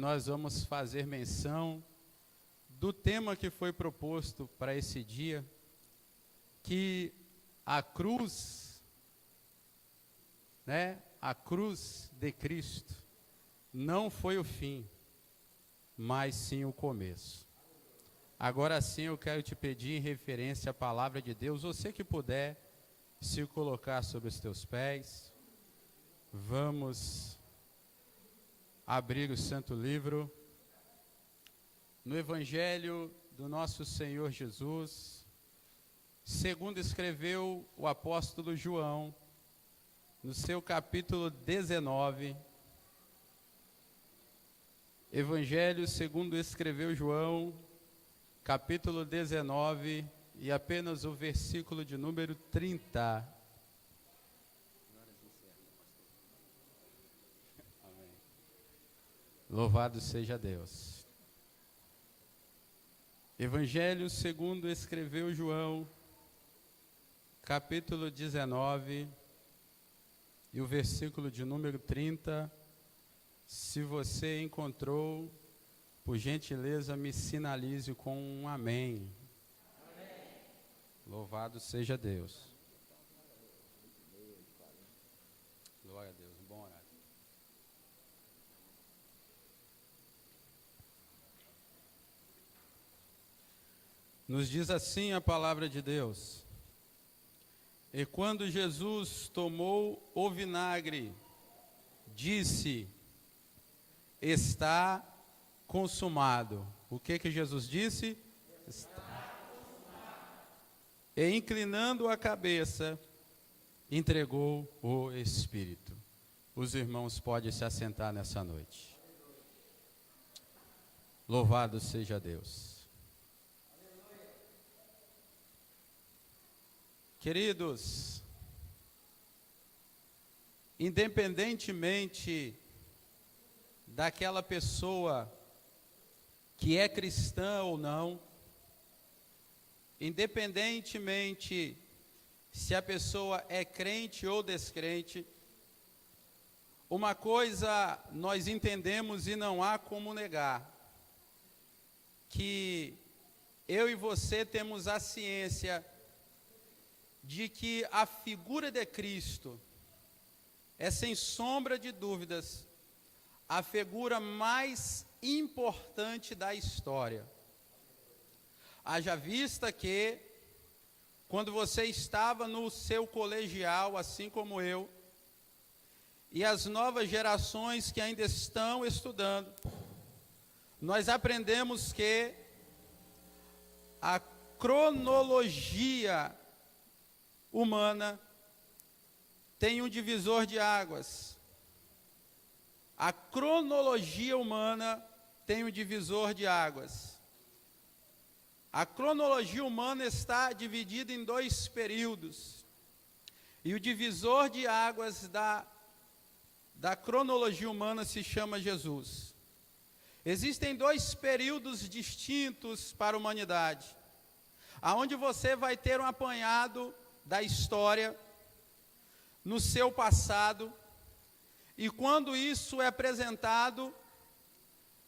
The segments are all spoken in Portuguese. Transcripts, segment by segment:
Nós vamos fazer menção do tema que foi proposto para esse dia, que a cruz, a cruz de Cristo não foi o fim, mas sim o começo. Agora sim eu quero te pedir, em referência à palavra de Deus, você que puder se colocar sobre os teus pés, vamos abrir o Santo Livro, no Evangelho do nosso Senhor Jesus, segundo escreveu o apóstolo João, no seu capítulo 19, Evangelho segundo escreveu João, capítulo 19, e apenas o versículo de número 30. Louvado seja Deus. Evangelho segundo escreveu João, capítulo 19, e o versículo de número 30. Se você encontrou, por gentileza, me sinalize com um amém. Amém. Louvado seja Deus. Glória a Deus, um bom horário. Nos diz assim a palavra de Deus: e quando Jesus tomou o vinagre, disse: está consumado. O que Jesus disse? Está consumado. E inclinando a cabeça, entregou o Espírito. Os irmãos podem se assentar nessa noite. Louvado seja Deus. Queridos, independentemente daquela pessoa que é cristã ou não, independentemente se a pessoa é crente ou descrente, uma coisa nós entendemos e não há como negar, que eu e você temos a ciência de que a figura de Cristo é, sem sombra de dúvidas, a figura mais importante da história. Haja vista que, quando você estava no seu colegial, assim como eu, e as novas gerações que ainda estão estudando, nós aprendemos que a cronologia humana tem um divisor de águas. A cronologia humana tem um divisor de águas. A cronologia humana está dividida em dois períodos. E o divisor de águas da cronologia humana se chama Jesus. Existem dois períodos distintos para a humanidade, aonde você vai ter um apanhado da história no seu passado, e quando isso é apresentado,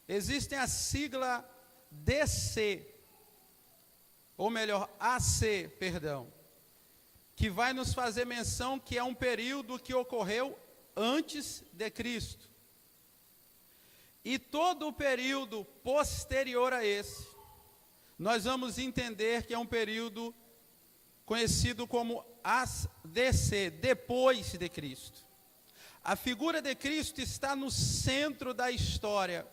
existem a sigla DC, ou melhor, AC, que vai nos fazer menção que é um período que ocorreu antes de Cristo. E todo o período posterior a esse, nós vamos entender que é um período conhecido como ADC, depois de Cristo. A figura de Cristo está no centro da história.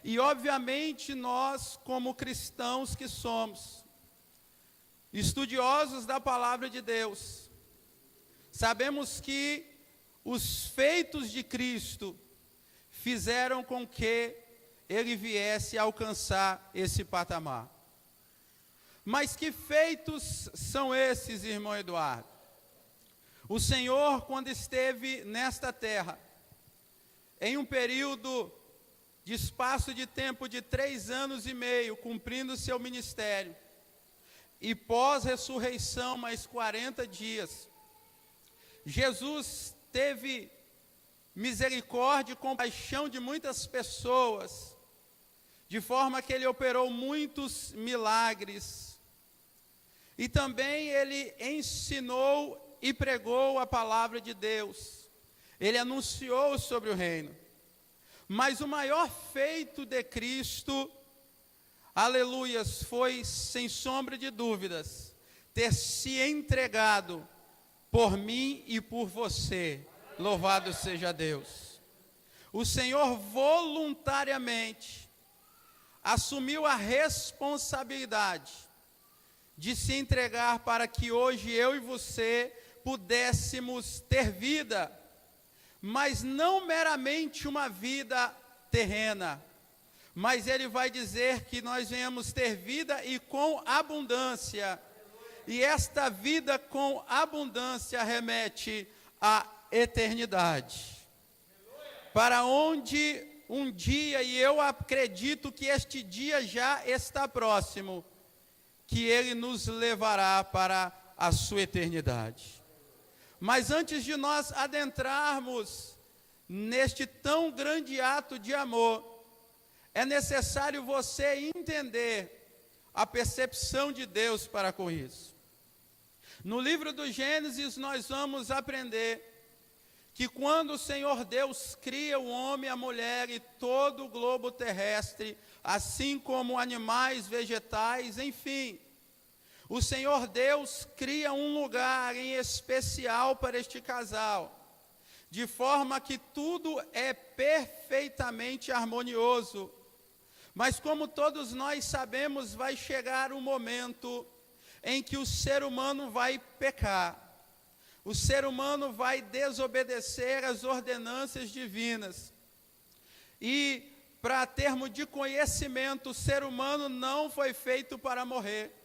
E obviamente nós, como cristãos que somos, estudiosos da palavra de Deus, sabemos que os feitos de Cristo fizeram com que ele viesse a alcançar esse patamar. Mas que feitos são esses, irmão Eduardo? O Senhor, quando esteve nesta terra, em um período de espaço de tempo de 3 anos e meio, cumprindo seu ministério, e pós-ressurreição, mais 40 dias, Jesus teve misericórdia e compaixão de muitas pessoas, de forma que ele operou muitos milagres. E também ele ensinou e pregou a palavra de Deus. Ele anunciou sobre o reino. Mas o maior feito de Cristo, aleluias, foi, sem sombra de dúvidas, ter se entregado por mim e por você. Louvado seja Deus. O Senhor voluntariamente assumiu a responsabilidade de se entregar para que hoje eu e você pudéssemos ter vida, mas não meramente uma vida terrena, mas Ele vai dizer que nós venhamos ter vida e com abundância, e esta vida com abundância remete à eternidade, para onde um dia, e eu acredito que este dia já está próximo, que Ele nos levará para a sua eternidade. Mas antes de nós adentrarmos neste tão grande ato de amor, é necessário você entender a percepção de Deus para com isso. No livro do Gênesis nós vamos aprender que quando o Senhor Deus cria o homem, a mulher e todo o globo terrestre, assim como animais, vegetais, enfim, o Senhor Deus cria um lugar em especial para este casal, de forma que tudo é perfeitamente harmonioso. Mas como todos nós sabemos, vai chegar um momento em que o ser humano vai pecar. O ser humano vai desobedecer às ordenanças divinas. E, para termos de conhecimento, o ser humano não foi feito para morrer.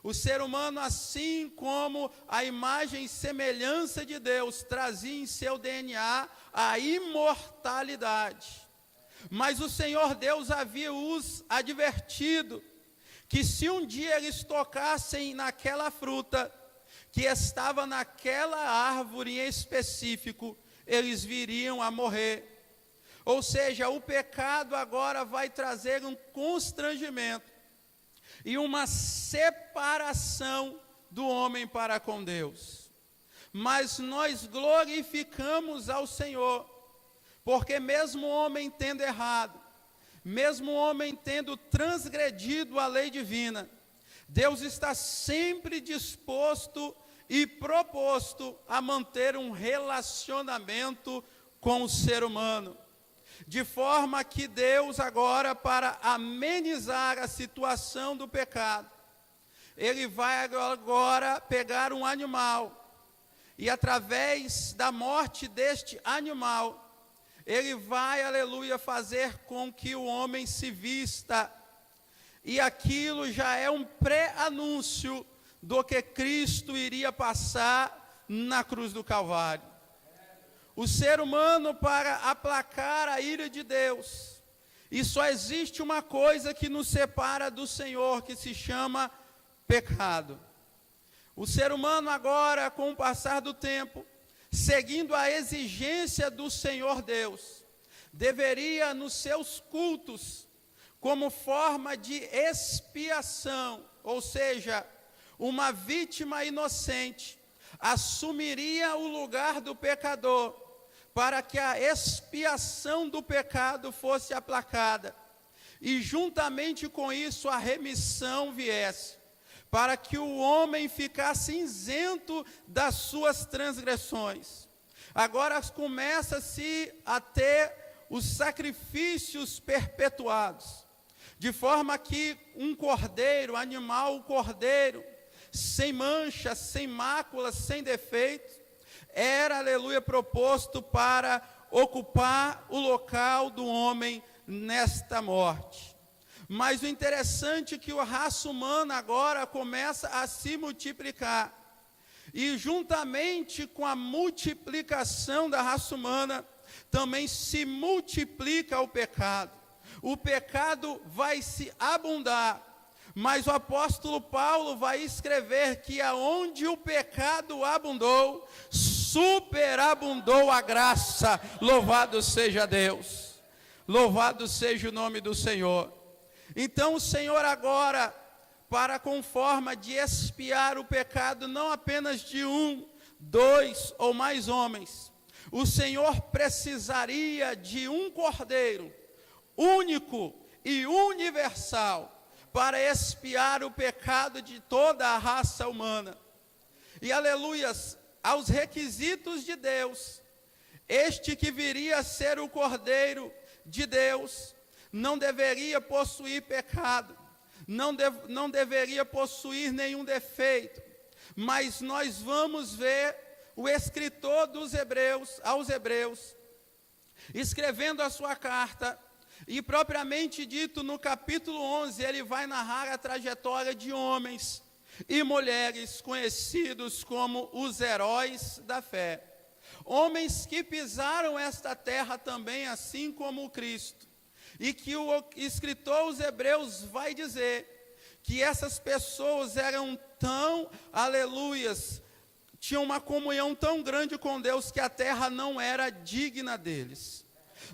O ser humano, assim como a imagem e semelhança de Deus, trazia em seu DNA a imortalidade. Mas o Senhor Deus havia os advertido que se um dia eles tocassem naquela fruta que estava naquela árvore em específico, eles viriam a morrer. Ou seja, o pecado agora vai trazer um constrangimento e uma separação do homem para com Deus. Mas nós glorificamos ao Senhor, porque mesmo o homem tendo errado, mesmo o homem tendo transgredido a lei divina, Deus está sempre disposto e proposto a manter um relacionamento com o ser humano. De forma que Deus agora, para amenizar a situação do pecado, Ele vai agora pegar um animal, e através da morte deste animal, Ele vai, aleluia, fazer com que o homem se vista. E aquilo já é um pré-anúncio do que Cristo iria passar na cruz do Calvário. O ser humano, para aplacar a ira de Deus, e só existe uma coisa que nos separa do Senhor, que se chama pecado. O ser humano agora, com o passar do tempo, seguindo a exigência do Senhor Deus, deveria nos seus cultos, como forma de expiação, ou seja, uma vítima inocente, assumiria o lugar do pecador, para que a expiação do pecado fosse aplacada, e juntamente com isso a remissão viesse, para que o homem ficasse isento das suas transgressões. Agora começa-se a ter os sacrifícios perpetuados, de forma que um cordeiro, animal cordeiro, sem mancha, sem mácula, sem defeito, era, aleluia, proposto para ocupar o local do homem nesta morte. Mas o interessante é que a raça humana agora começa a se multiplicar. E juntamente com a multiplicação da raça humana, também se multiplica o pecado. O pecado vai se abundar. Mas o apóstolo Paulo vai escrever que aonde o pecado abundou, superabundou a graça. Louvado seja Deus. Louvado seja o nome do Senhor. Então o Senhor agora, para com forma de expiar o pecado, não apenas de 1, 2 ou mais homens, o Senhor precisaria de um cordeiro, único e universal, para expiar o pecado de toda a raça humana. E aleluias, aos requisitos de Deus, este que viria a ser o cordeiro de Deus, não deveria possuir pecado, não deveria possuir nenhum defeito, mas nós vamos ver o escritor aos Hebreus, escrevendo a sua carta, e propriamente dito no capítulo 11, ele vai narrar a trajetória de homens e mulheres conhecidos como os heróis da fé, homens que pisaram esta terra também, assim como o Cristo, e que o escritor aos Hebreus vai dizer que essas pessoas eram tão, aleluias, tinham uma comunhão tão grande com Deus que a terra não era digna deles.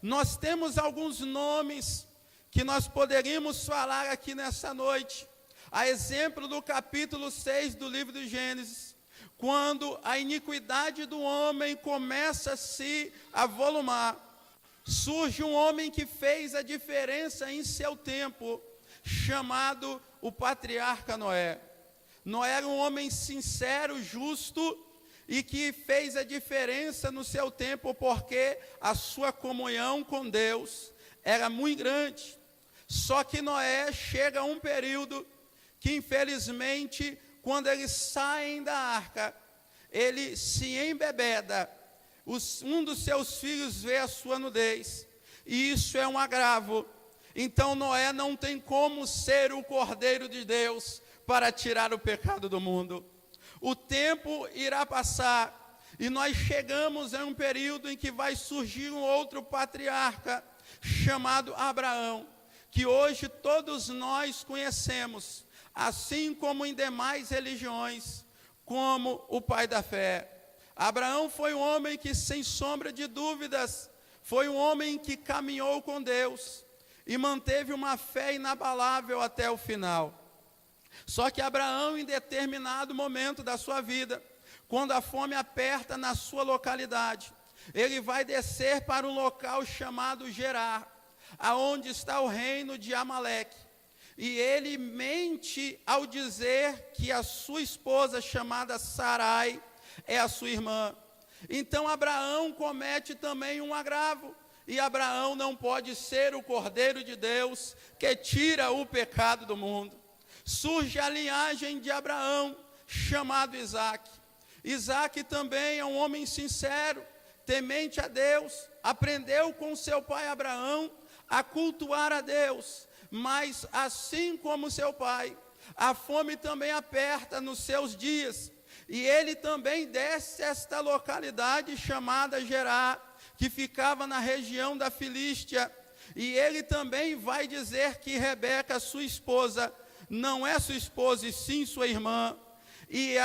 Nós temos alguns nomes que nós poderíamos falar aqui nessa noite, a exemplo do capítulo 6 do livro de Gênesis, quando a iniquidade do homem começa a se avolumar, surge um homem que fez a diferença em seu tempo, chamado o patriarca Noé. Noé era um homem sincero, justo, e que fez a diferença no seu tempo, porque a sua comunhão com Deus era muito grande. Só que Noé chega a um período que, infelizmente, quando eles saem da arca, ele se embebeda, um dos seus filhos vê a sua nudez, e isso é um agravo. Então Noé não tem como ser o Cordeiro de Deus para tirar o pecado do mundo. O tempo irá passar, e nós chegamos a um período em que vai surgir um outro patriarca, chamado Abraão, que hoje todos nós conhecemos, assim como em demais religiões, como o pai da fé. Abraão foi um homem que, sem sombra de dúvidas, foi um homem que caminhou com Deus e manteve uma fé inabalável até o final. Só que Abraão, em determinado momento da sua vida, quando a fome aperta na sua localidade, ele vai descer para um local chamado Gerar, aonde está o reino de Amaleque. E ele mente ao dizer que a sua esposa, chamada Sarai, é a sua irmã. Então Abraão comete também um agravo, e Abraão não pode ser o Cordeiro de Deus que tira o pecado do mundo. Surge a linhagem de Abraão, chamado Isaque. Isaque também é um homem sincero, temente a Deus, aprendeu com seu pai Abraão a cultuar a Deus, mas assim como seu pai, a fome também aperta nos seus dias, e ele também desce esta localidade chamada Gerar, que ficava na região da Filístia, e ele também vai dizer que Rebeca, sua esposa, não é sua esposa e sim sua irmã, e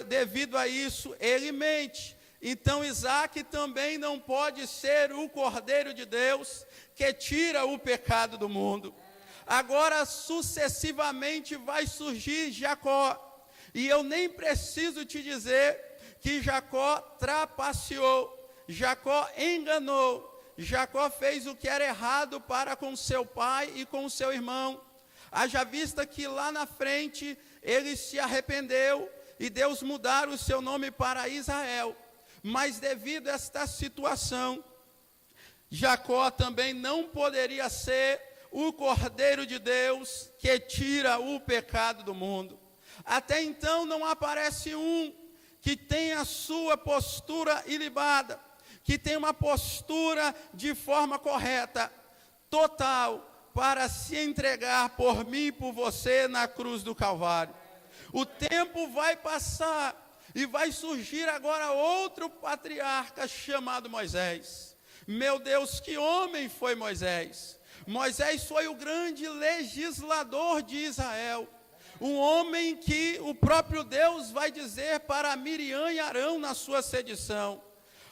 devido a isso ele mente. Então Isaque também não pode ser o Cordeiro de Deus que tira o pecado do mundo. Agora sucessivamente vai surgir Jacó, e eu nem preciso te dizer que Jacó trapaceou, Jacó enganou, Jacó fez o que era errado para com seu pai e com seu irmão. Haja vista que lá na frente ele se arrependeu e Deus mudar o seu nome para Israel. Mas devido a esta situação, Jacó também não poderia ser o Cordeiro de Deus que tira o pecado do mundo. Até então não aparece um que tenha a sua postura ilibada, que tenha uma postura de forma correta, total, para se entregar por mim e por você na cruz do Calvário. O tempo vai passar e vai surgir agora outro patriarca chamado Moisés. Meu Deus, que homem foi Moisés! Moisés foi o grande legislador de Israel. Um homem que o próprio Deus vai dizer para Miriam e Arão na sua sedição: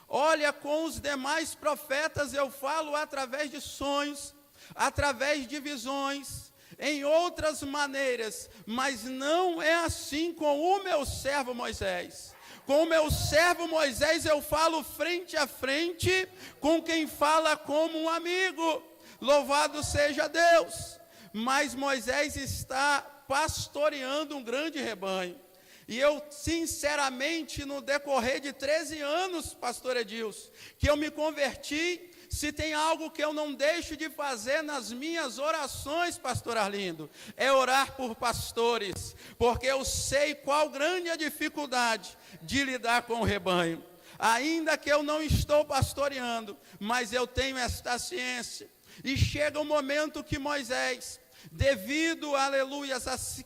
olha, com os demais profetas eu falo através de sonhos, através de visões, em outras maneiras, mas não é assim com o meu servo Moisés. Com o meu servo Moisés eu falo frente a frente, com quem fala como um amigo. Louvado seja Deus. Mas Moisés está pastoreando um grande rebanho. E eu, sinceramente, no decorrer de 13 anos, pastor Edilson, que eu me converti, se tem algo que eu não deixo de fazer nas minhas orações, pastor Arlindo, é orar por pastores, porque eu sei qual grande a dificuldade de lidar com o rebanho. Ainda que eu não estou pastoreando, mas eu tenho esta ciência. E chega um momento que Moisés, devido, aleluia,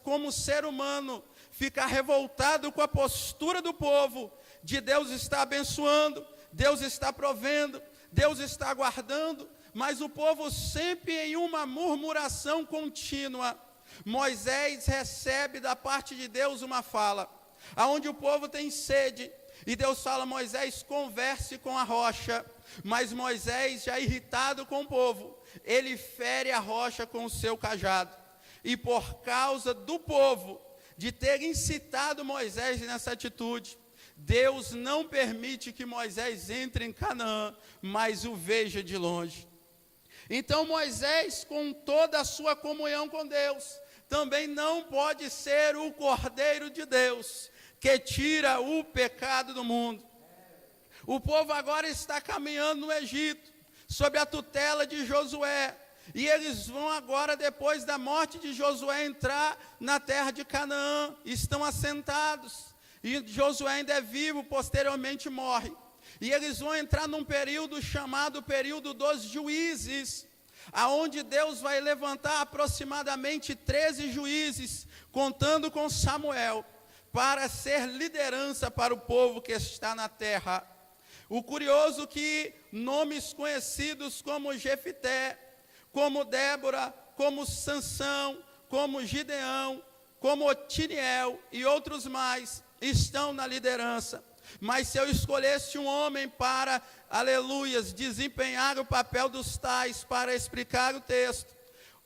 como ser humano, ficar revoltado com a postura do povo, de Deus está abençoando, Deus está provendo, Deus está guardando, mas o povo sempre em uma murmuração contínua. Moisés recebe da parte de Deus uma fala, aonde o povo tem sede, e Deus fala: Moisés, converse com a rocha. Mas Moisés, já irritado com o povo, ele fere a rocha com o seu cajado. E por causa do povo, de ter incitado Moisés nessa atitude, Deus não permite que Moisés entre em Canaã, mas o veja de longe. Então Moisés, com toda a sua comunhão com Deus, também não pode ser o Cordeiro de Deus, que tira o pecado do mundo. O povo agora está caminhando no Egito, sob a tutela de Josué, e eles vão agora, depois da morte de Josué, entrar na terra de Canaã, estão assentados, e Josué ainda é vivo, posteriormente morre, e eles vão entrar num período chamado período dos juízes, aonde Deus vai levantar aproximadamente 13 juízes, contando com Samuel, para ser liderança para o povo que está na terra. O curioso é que nomes conhecidos como Jefité, como Débora, como Sansão, como Gideão, como Otiniel e outros mais estão na liderança. Mas se eu escolhesse um homem para, aleluias, desempenhar o papel dos tais, para explicar o texto,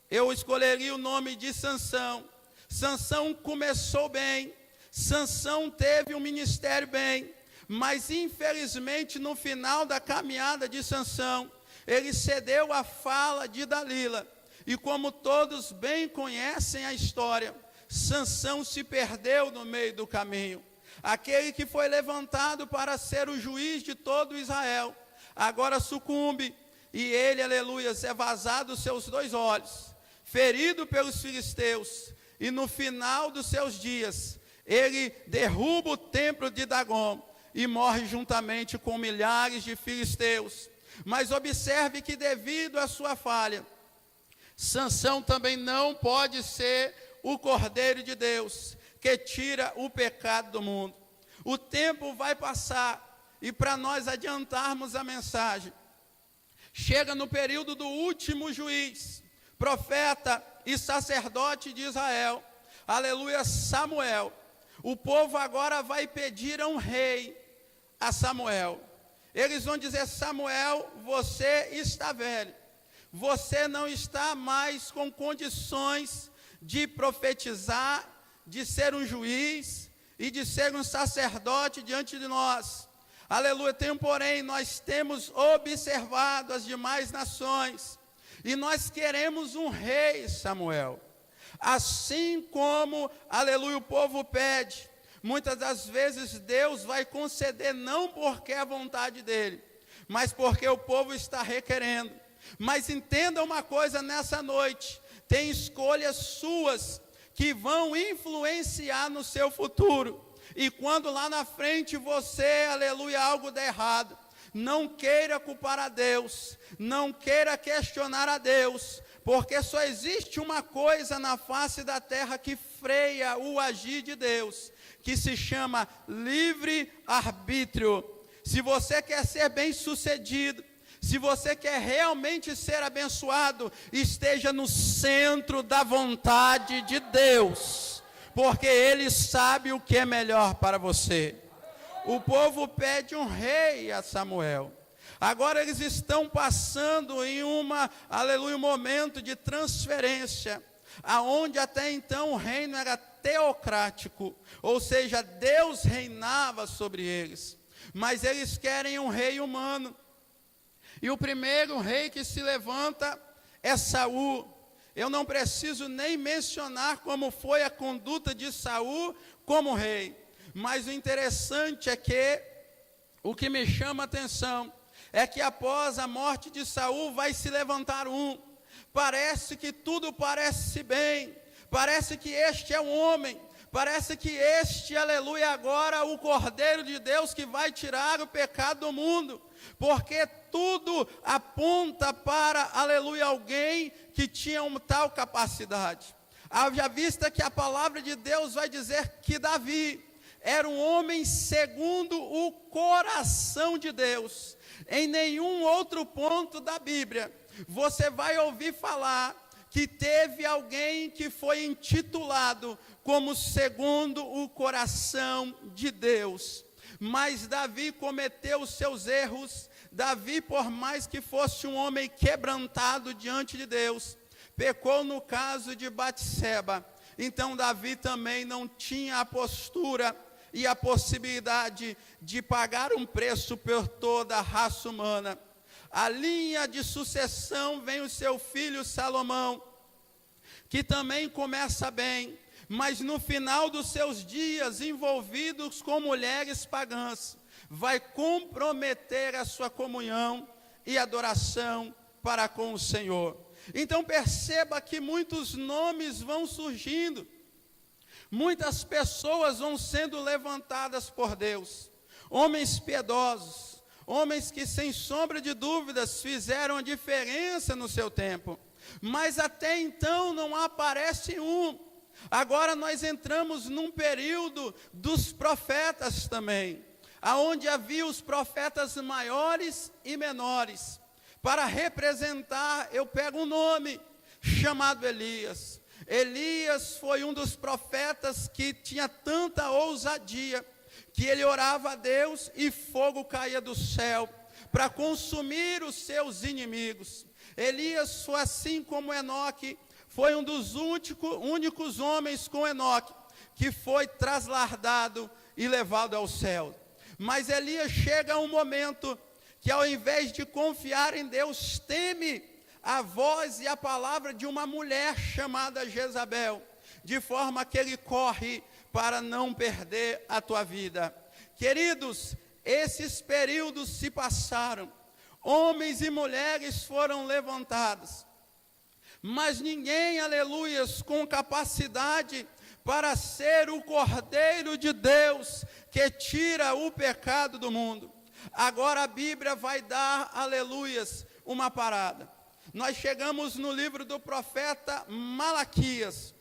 eu escolheria o nome de Sansão. Sansão começou bem, Sansão teve um ministério bem, mas infelizmente no final da caminhada de Sansão, ele cedeu à fala de Dalila, e como todos bem conhecem a história, Sansão se perdeu no meio do caminho. Aquele que foi levantado para ser o juiz de todo Israel, agora sucumbe, e ele, aleluia, é vazado os seus 2 olhos, ferido pelos filisteus, e no final dos seus dias, ele derruba o templo de Dagom, e morre juntamente com milhares de filisteus. Mas observe que devido à sua falha, Sansão também não pode ser o Cordeiro de Deus, que tira o pecado do mundo. O tempo vai passar, e para nós adiantarmos a mensagem, chega no período do último juiz, profeta e sacerdote de Israel, aleluia, Samuel. O povo agora vai pedir a um rei, a Samuel. Eles vão dizer: Samuel, você está velho, você não está mais com condições de profetizar, de ser um juiz e de ser um sacerdote diante de nós. Aleluia. Porém, nós temos observado as demais nações, e nós queremos um rei, Samuel. Assim como, aleluia, o povo pede, muitas das vezes Deus vai conceder não porque é a vontade dele, mas porque o povo está requerendo. Mas entenda uma coisa nessa noite: tem escolhas suas que vão influenciar no seu futuro, e quando lá na frente você, aleluia, algo der errado, não queira culpar a Deus, não queira questionar a Deus, porque só existe uma coisa na face da terra que freia o agir de Deus, que se chama livre-arbítrio. Se você quer ser bem-sucedido, se você quer realmente ser abençoado, esteja no centro da vontade de Deus, porque Ele sabe o que é melhor para você. O povo pede um rei a Samuel. Agora eles estão passando em um momento de transferência, aonde até então o reino era teocrático, ou seja, Deus reinava sobre eles, mas eles querem um rei humano. E o primeiro rei que se levanta é Saul. Eu não preciso nem mencionar como foi a conduta de Saul como rei, mas o interessante é que o que me chama a atenção é que após a morte de Saul vai se levantar um. Parece que tudo parece bem, parece que este é um homem, parece que este, aleluia, agora o Cordeiro de Deus que vai tirar o pecado do mundo, porque tudo aponta para, aleluia, alguém que tinha uma tal capacidade. Haja vista que a palavra de Deus vai dizer que Davi era um homem segundo o coração de Deus. Em nenhum outro ponto da Bíblia você vai ouvir falar que teve alguém que foi intitulado como segundo o coração de Deus. Mas Davi cometeu os seus erros. Davi, por mais que fosse um homem quebrantado diante de Deus, pecou no caso de Batseba. Então Davi também não tinha a postura e a possibilidade de pagar um preço por toda a raça humana. A linha de sucessão vem o seu filho Salomão, que também começa bem, mas no final dos seus dias, envolvidos com mulheres pagãs, vai comprometer a sua comunhão e adoração para com o Senhor. Então perceba que muitos nomes vão surgindo, muitas pessoas vão sendo levantadas por Deus, homens piedosos, homens que sem sombra de dúvidas fizeram a diferença no seu tempo, mas até então não aparece um. Agora nós entramos num período dos profetas também, aonde havia os profetas maiores e menores. Para representar, eu pego um nome chamado Elias. Elias foi um dos profetas que tinha tanta ousadia, que ele orava a Deus e fogo caía do céu para consumir os seus inimigos. Elias foi assim como Enoque, foi um dos únicos homens com Enoque que foi trasladado e levado ao céu. Mas Elias chega a um momento que, ao invés de confiar em Deus, teme a voz e a palavra de uma mulher chamada Jezabel, de forma que ele corre para não perder a tua vida. Queridos, esses períodos se passaram, homens e mulheres foram levantados, mas ninguém, aleluias, com capacidade para ser o Cordeiro de Deus que tira o pecado do mundo. Agora a Bíblia vai dar, aleluias, uma parada. Nós chegamos no livro do profeta Malaquias,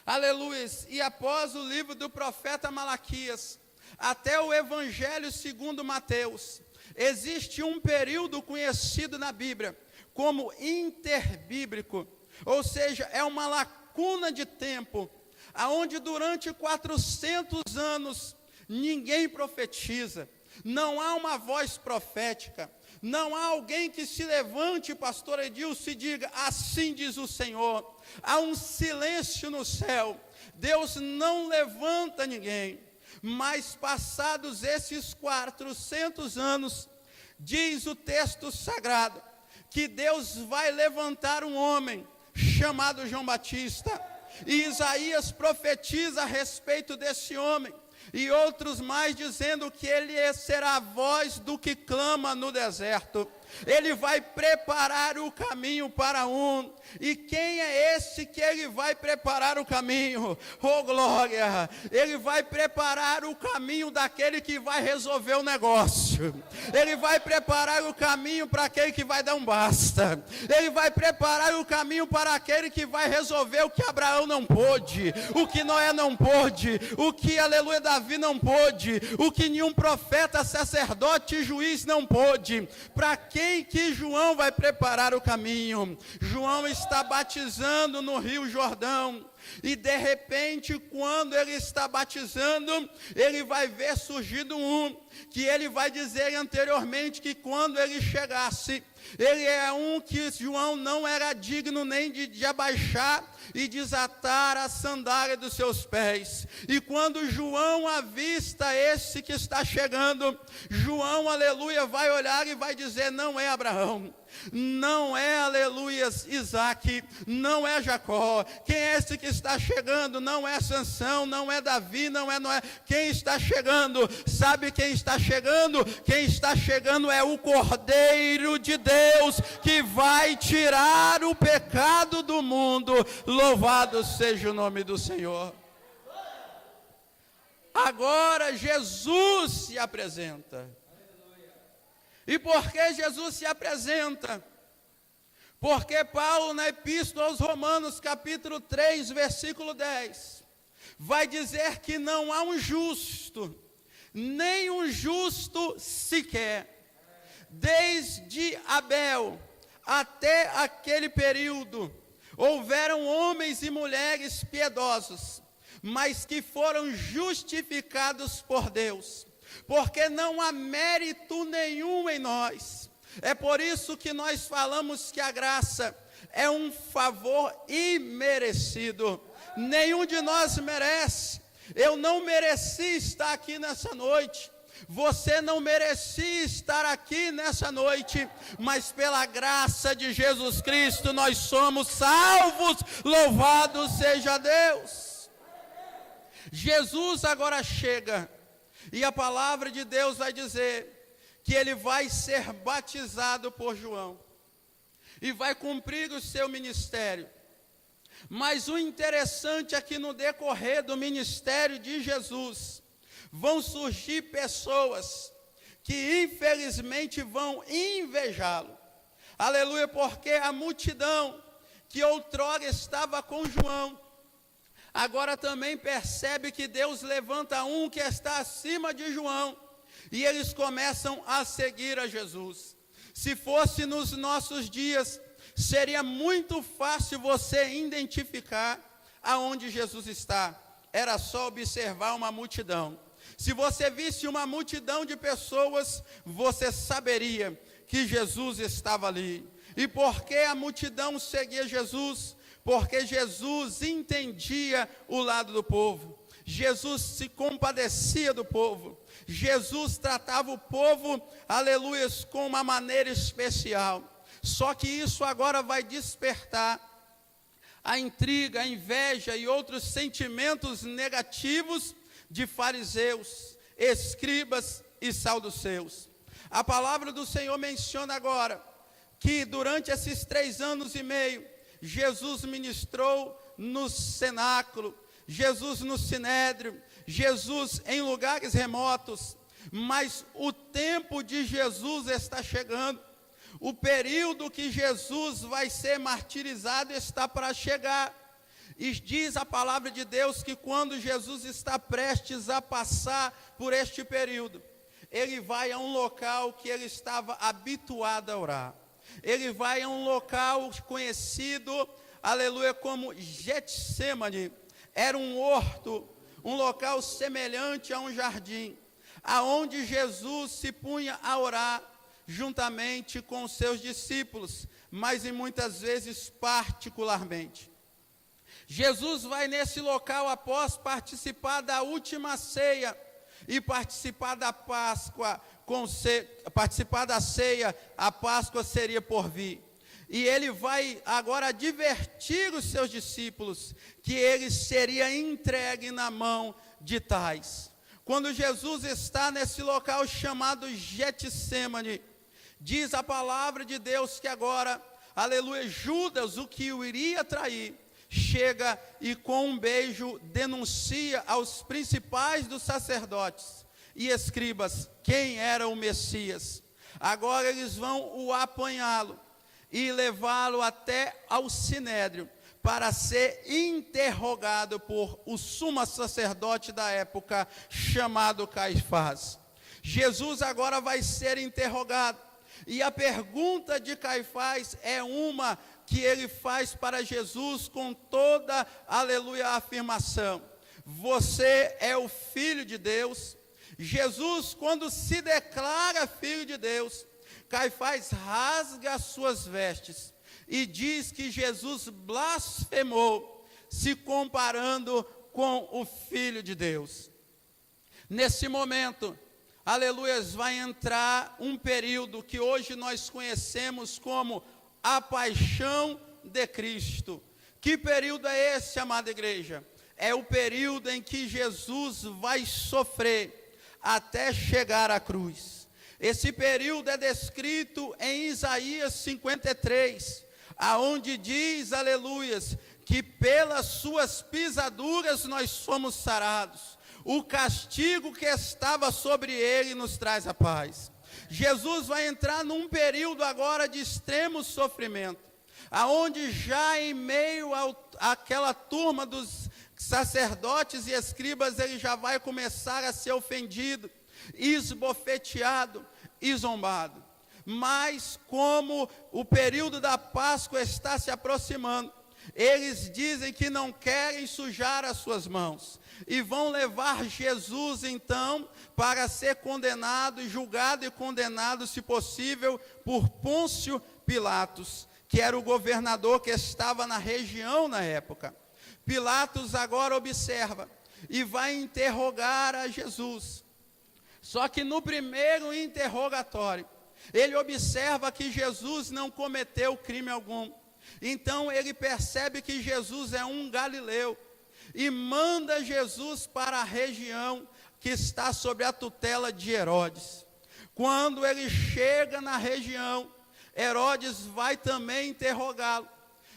aleluias, e após o livro do profeta Malaquias, até o Evangelho segundo Mateus, existe um período conhecido na Bíblia como interbíblico, ou seja, é uma lacuna de tempo, aonde durante 400 anos ninguém profetiza, não há uma voz profética, não há alguém que se levante, pastor Edilson, e diga, assim diz o Senhor. Há um silêncio no céu, Deus não levanta ninguém. Mas passados esses 400 anos, diz o texto sagrado, que Deus vai levantar um homem chamado João Batista. E Isaías profetiza a respeito desse homem, e outros mais dizendo que ele será a voz do que clama no deserto. Ele vai preparar o caminho para um. E quem é esse que ele vai preparar o caminho? Oh glória! Ele vai preparar o caminho daquele que vai resolver o negócio. Ele vai preparar o caminho para aquele que vai dar um basta. Ele vai preparar o caminho para aquele que vai resolver o que Abraão não pôde, o que Noé não pôde, o que, aleluia, Davi não pôde, o que nenhum profeta, sacerdote e juiz não pôde. Para que quem que João vai preparar o caminho. João está batizando no Rio Jordão. E de repente, quando ele está batizando, ele vai ver surgindo um, que ele vai dizer anteriormente que quando ele chegasse, ele é um que João não era digno nem de abaixar e desatar a sandália dos seus pés. E quando João avista esse que está chegando, João, aleluia, vai olhar e vai dizer: não é Abraão, não é, aleluia, Isaac, não é Jacó. Quem é esse que está chegando? Não é Sansão, não é Davi, não é Noé. Quem está chegando? Sabe quem está chegando? Quem está chegando é o Cordeiro de Deus, que vai tirar o pecado do mundo. Louvado seja o nome do Senhor. Agora Jesus se apresenta. E por que Jesus se apresenta? Porque Paulo, na Epístola aos Romanos, capítulo 3, versículo 10, vai dizer que não há um justo, nem um justo sequer. Desde Abel até aquele período, houveram homens e mulheres piedosos, mas que foram justificados por Deus, porque não há mérito nenhum em nós. É por isso que nós falamos que a graça é um favor imerecido. Nenhum de nós merece. Eu não mereci estar aqui nessa noite. Você não merecia estar aqui nessa noite, mas pela graça de Jesus Cristo nós somos salvos. Louvado seja Deus. Jesus agora chega. E a palavra de Deus vai dizer que ele vai ser batizado por João e vai cumprir o seu ministério. Mas o interessante é que no decorrer do ministério de Jesus, vão surgir pessoas que infelizmente vão invejá-lo. Aleluia, porque a multidão que outrora estava com João, agora também percebe que Deus levanta um que está acima de João, e eles começam a seguir a Jesus. Se fosse nos nossos dias, seria muito fácil você identificar aonde Jesus está. Era só observar uma multidão. Se você visse uma multidão de pessoas, você saberia que Jesus estava ali. E por que a multidão seguia Jesus? Porque Jesus entendia o lado do povo. Jesus se compadecia do povo. Jesus tratava o povo, aleluia, com uma maneira especial. Só que isso agora vai despertar a intriga, a inveja e outros sentimentos negativos de fariseus, escribas e saduceus. A palavra do Senhor menciona agora que durante esses 3 anos e meio, Jesus ministrou no cenáculo, Jesus no sinédrio, Jesus em lugares remotos, mas o tempo de Jesus está chegando. O período que Jesus vai ser martirizado está para chegar. E diz a palavra de Deus que quando Jesus está prestes a passar por este período, ele vai a um local que ele estava habituado a orar. Ele vai a um local conhecido, aleluia, como Getsêmani. Era um horto, um local semelhante a um jardim, aonde Jesus se punha a orar juntamente com os seus discípulos, mas em muitas vezes particularmente. Jesus vai nesse local após participar da última ceia e participar da Páscoa, participar da ceia, a Páscoa seria por vir. E ele vai agora advertir os seus discípulos que ele seria entregue na mão de tais. Quando Jesus está nesse local chamado Getsêmani, diz a palavra de Deus que agora, aleluia, Judas, o que o iria trair, chega e com um beijo denuncia aos principais dos sacerdotes e escribas quem era o Messias. Agora eles vão o apanhá-lo e levá-lo até ao sinédrio para ser interrogado por o sumo sacerdote da época chamado Caifás. Jesus agora vai ser interrogado. E a pergunta de Caifás é uma que ele faz para Jesus com toda, aleluia, afirmação: você é o Filho de Deus. Jesus, quando se declara Filho de Deus, Caifás rasga as suas vestes e diz que Jesus blasfemou, se comparando com o Filho de Deus. Nesse momento, aleluias, vai entrar um período que hoje nós conhecemos como a paixão de Cristo. Que período é esse, amada igreja? É o período em que Jesus vai sofrer até chegar à cruz. Esse período é descrito em Isaías 53, aonde diz, aleluias, que pelas suas pisaduras nós somos sarados. O castigo que estava sobre ele nos traz a paz. Jesus vai entrar num período agora de extremo sofrimento, aonde já em meio àquela turma dos sacerdotes e escribas, ele já vai começar a ser ofendido, esbofeteado e zombado. Mas como o período da Páscoa está se aproximando, eles dizem que não querem sujar as suas mãos e vão levar Jesus então para ser condenado, julgado e condenado, se possível, por Pôncio Pilatos, que era o governador que estava na região na época. Pilatos agora observa e vai interrogar a Jesus. Só que no primeiro interrogatório, ele observa que Jesus não cometeu crime algum. Então ele percebe que Jesus é um galileu e manda Jesus para a região que está sob a tutela de Herodes. Quando ele chega na região, Herodes vai também interrogá-lo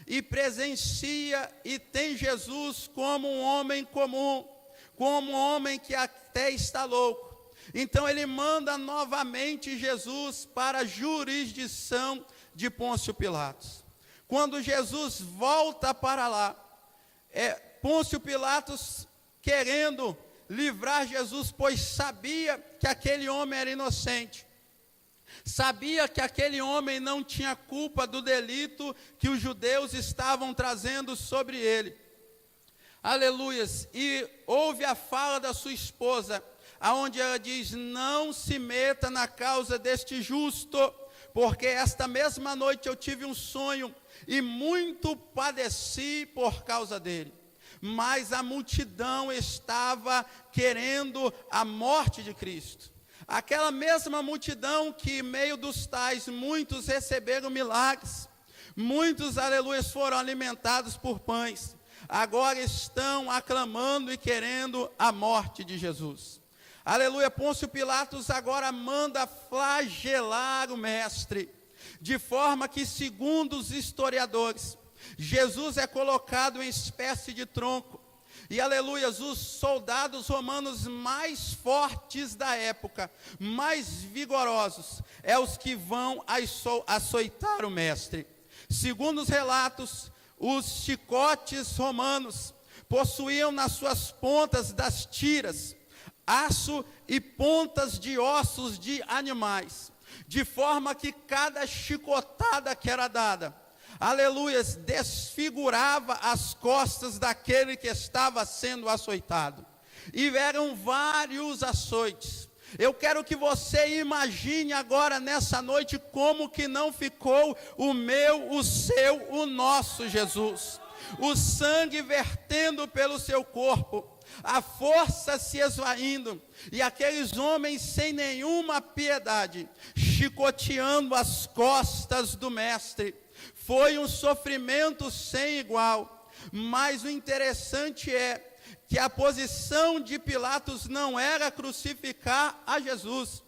e presencia e tem Jesus como um homem comum, como um homem que até está louco. Então ele manda novamente Jesus para a jurisdição de Pôncio Pilatos. Quando Jesus volta para lá, Pôncio Pilatos querendo livrar Jesus, pois sabia que aquele homem era inocente. Sabia que aquele homem não tinha culpa do delito que os judeus estavam trazendo sobre ele. Aleluias. E ouve a fala da sua esposa, aonde ela diz: não se meta na causa deste justo, porque esta mesma noite eu tive um sonho e muito padeci por causa dele. Mas a multidão estava querendo a morte de Cristo. Aquela mesma multidão que, em meio dos tais, muitos receberam milagres, muitos, aleluia, foram alimentados por pães, agora estão aclamando e querendo a morte de Jesus. Aleluia. Pôncio Pilatos agora manda flagelar o mestre, de forma que, segundo os historiadores, Jesus é colocado em espécie de tronco. E, aleluia, os soldados romanos mais fortes da época, mais vigorosos, é os que vão açoitar o mestre. Segundo os relatos, os chicotes romanos possuíam nas suas pontas das tiras aço e pontas de ossos de animais, de forma que cada chicotada que era dada, aleluias, desfigurava as costas daquele que estava sendo açoitado. E eram vários açoites. Eu quero que você imagine agora nessa noite como que não ficou o meu, o seu, o nosso Jesus. O sangue vertendo pelo seu corpo, a força se esvaindo, e aqueles homens sem nenhuma piedade, chicoteando as costas do mestre. Foi um sofrimento sem igual, mas o interessante é que a posição de Pilatos não era crucificar a Jesus.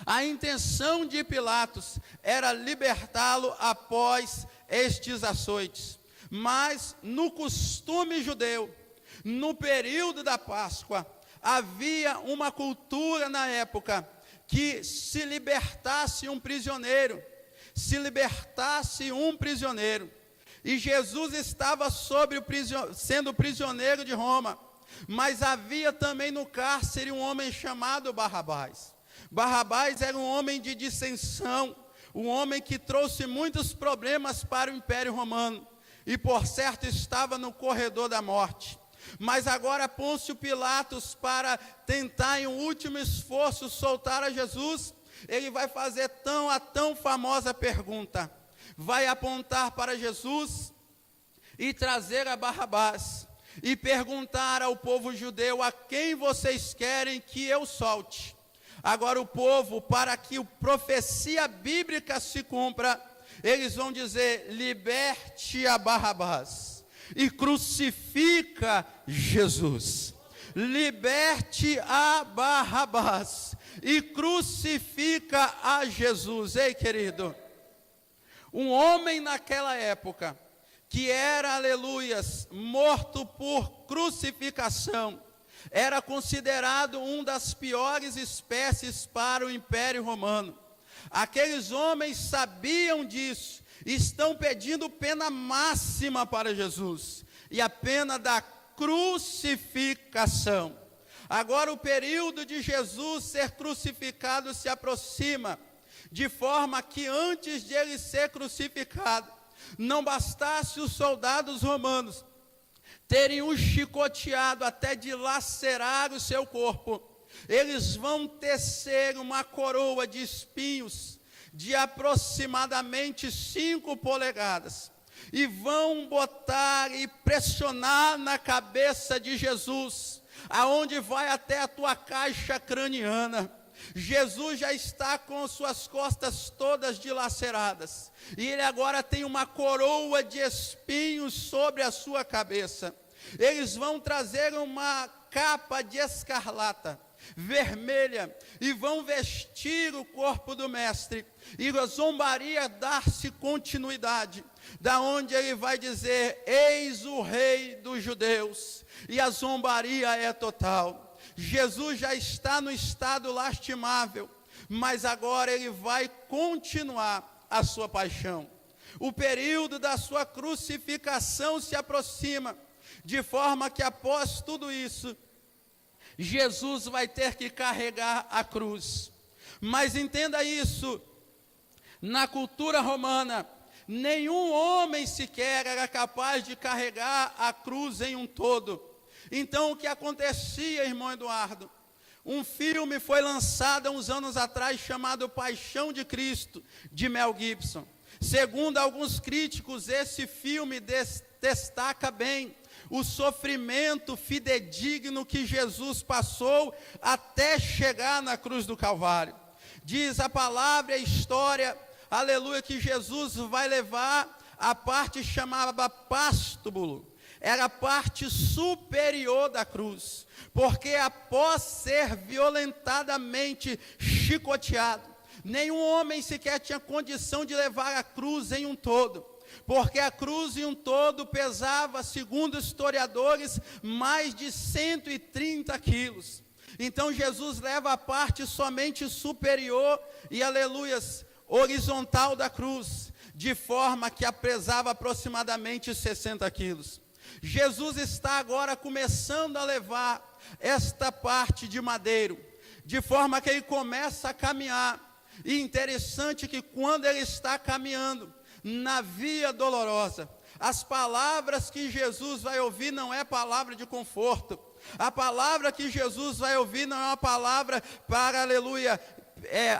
A intenção de Pilatos era libertá-lo após estes açoites. Mas no costume judeu, no período da Páscoa, havia uma cultura na época que se libertasse um prisioneiro, e Jesus estava sendo prisioneiro de Roma, mas havia também no cárcere um homem chamado Barrabás. Barrabás era um homem de dissensão, um homem que trouxe muitos problemas para o Império Romano, e por certo estava no corredor da morte. Mas agora Pôncio Pilatos, para tentar em um último esforço soltar a Jesus, ele vai fazer a tão famosa pergunta, vai apontar para Jesus e trazer a Barrabás, e perguntar ao povo judeu: a quem vocês querem que eu solte? Agora o povo, para que a profecia bíblica se cumpra, eles vão dizer: liberte a Barrabás e crucifica Jesus. Liberte a Barrabás e crucifica a Jesus. Ei, querido, um homem naquela época, que era, aleluias, morto por crucificação, era considerado uma das piores espécies para o Império Romano. Aqueles homens sabiam disso, estão pedindo pena máxima para Jesus, e a pena da crucificação. Agora o período de Jesus ser crucificado se aproxima, de forma que antes de ele ser crucificado, não bastasse os soldados romanos terem o chicoteado até dilacerar o seu corpo, eles vão tecer uma coroa de espinhos de aproximadamente 5 polegadas, e vão botar e pressionar na cabeça de Jesus, aonde vai até a tua caixa craniana. Jesus já está com suas costas todas dilaceradas, e ele agora tem uma coroa de espinhos sobre a sua cabeça. Eles vão trazer uma capa de escarlata vermelha, e vão vestir o corpo do mestre, e a zombaria dar-se continuidade, da onde ele vai dizer: eis o rei dos judeus, e a zombaria é total. Jesus já está no estado lastimável, mas agora ele vai continuar a sua paixão. O período da sua crucificação se aproxima, de forma que após tudo isso, Jesus vai ter que carregar a cruz. Mas entenda isso, na cultura romana, nenhum homem sequer era capaz de carregar a cruz em um todo. Então o que acontecia, irmão Eduardo? Um filme foi lançado há uns anos atrás chamado Paixão de Cristo, de Mel Gibson. Segundo alguns críticos, esse filme destaca bem o sofrimento fidedigno que Jesus passou até chegar na cruz do Calvário. Diz a palavra e a história, aleluia, que Jesus vai levar a parte chamada pástíbulo. Era a parte superior da cruz, porque após ser violentadamente chicoteado, nenhum homem sequer tinha condição de levar a cruz em um todo, porque a cruz em um todo pesava, segundo historiadores, mais de 130 quilos. Então Jesus leva a parte somente superior e, aleluias, horizontal da cruz, de forma que a pesava aproximadamente 60 quilos. Jesus está agora começando a levar esta parte de madeiro, de forma que ele começa a caminhar. E interessante que quando ele está caminhando na via dolorosa, as palavras que Jesus vai ouvir não é palavra de conforto. A palavra que Jesus vai ouvir não é uma palavra para, aleluia,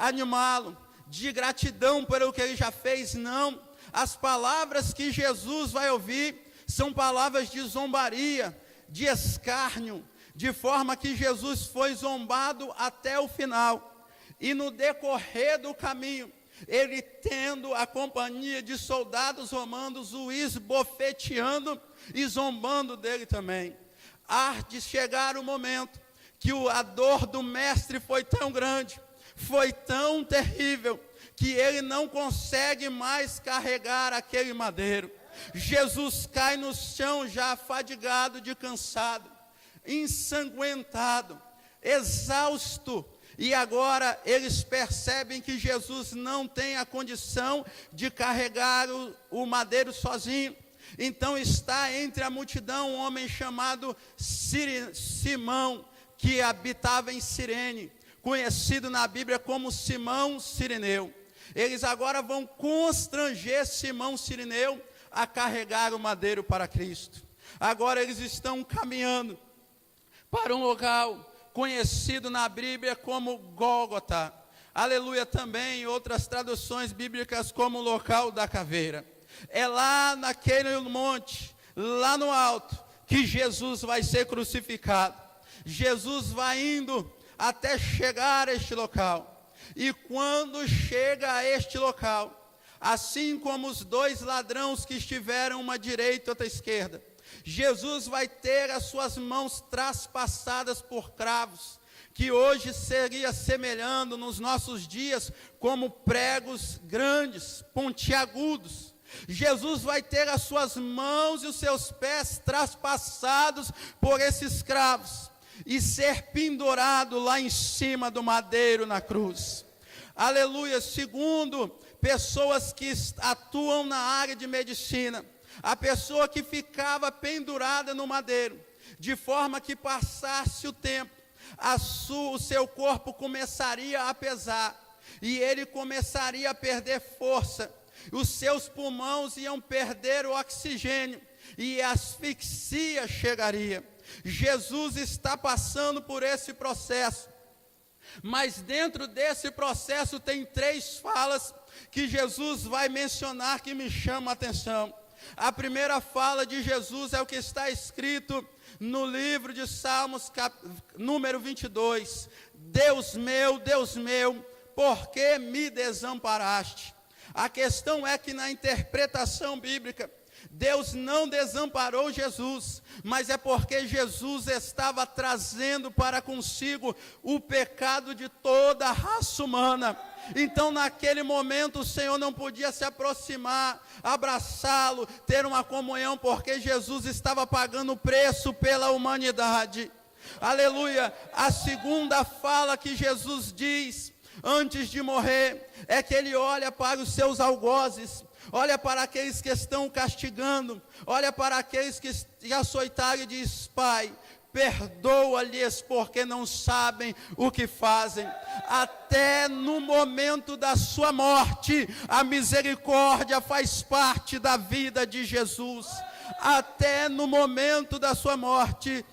animá-lo, de gratidão pelo que ele já fez, não. As palavras que Jesus vai ouvir são palavras de zombaria, de escárnio, de forma que Jesus foi zombado até o final. E no decorrer do caminho, ele tendo a companhia de soldados romanos, o esbofeteando e zombando dele também. Há de chegar o momento que a dor do mestre foi tão grande, foi tão terrível, que ele não consegue mais carregar aquele madeiro. Jesus cai no chão já fadigado de cansado, ensanguentado, exausto, e agora eles percebem que Jesus não tem a condição de carregar o madeiro sozinho. Então está entre a multidão um homem chamado Simão, que habitava em Cirene, conhecido na Bíblia como Simão Cireneu. Eles agora vão constranger Simão Cireneu a carregar o madeiro para Cristo. Agora eles estão caminhando para um local conhecido na Bíblia como Gólgota. Aleluia, também em outras traduções bíblicas como local da caveira. É lá naquele monte, lá no alto, que Jesus vai ser crucificado. Jesus vai indo até chegar a este local. E quando chega a este local, assim como os dois ladrões que estiveram uma à direita e outra à esquerda, Jesus vai ter as suas mãos traspassadas por cravos, que hoje seria semelhando nos nossos dias como pregos grandes, pontiagudos. Jesus vai ter as suas mãos e os seus pés traspassados por esses cravos e ser pendurado lá em cima do madeiro na cruz. Aleluia. Segundo pessoas que atuam na área de medicina, a pessoa que ficava pendurada no madeiro, de forma que passasse o tempo, o seu corpo começaria a pesar, e ele começaria a perder força, os seus pulmões iam perder o oxigênio, e a asfixia chegaria. Jesus está passando por esse processo, mas dentro desse processo tem 3 falas que Jesus vai mencionar que me chamam a atenção. A primeira fala de Jesus é o que está escrito no livro de Salmos, número 22. Deus meu, por que me desamparaste? A questão é que na interpretação bíblica, Deus não desamparou Jesus, mas é porque Jesus estava trazendo para consigo o pecado de toda a raça humana. Então naquele momento o Senhor não podia se aproximar, abraçá-lo, ter uma comunhão, porque Jesus estava pagando o preço pela humanidade. Aleluia. A segunda fala que Jesus diz antes de morrer é que ele olha para os seus algozes, olha para aqueles que estão castigando, olha para aqueles que açoitaram e diz: Pai, perdoa-lhes porque não sabem o que fazem. Até no momento da sua morte, a misericórdia faz parte da vida de Jesus. Até no momento da sua morte,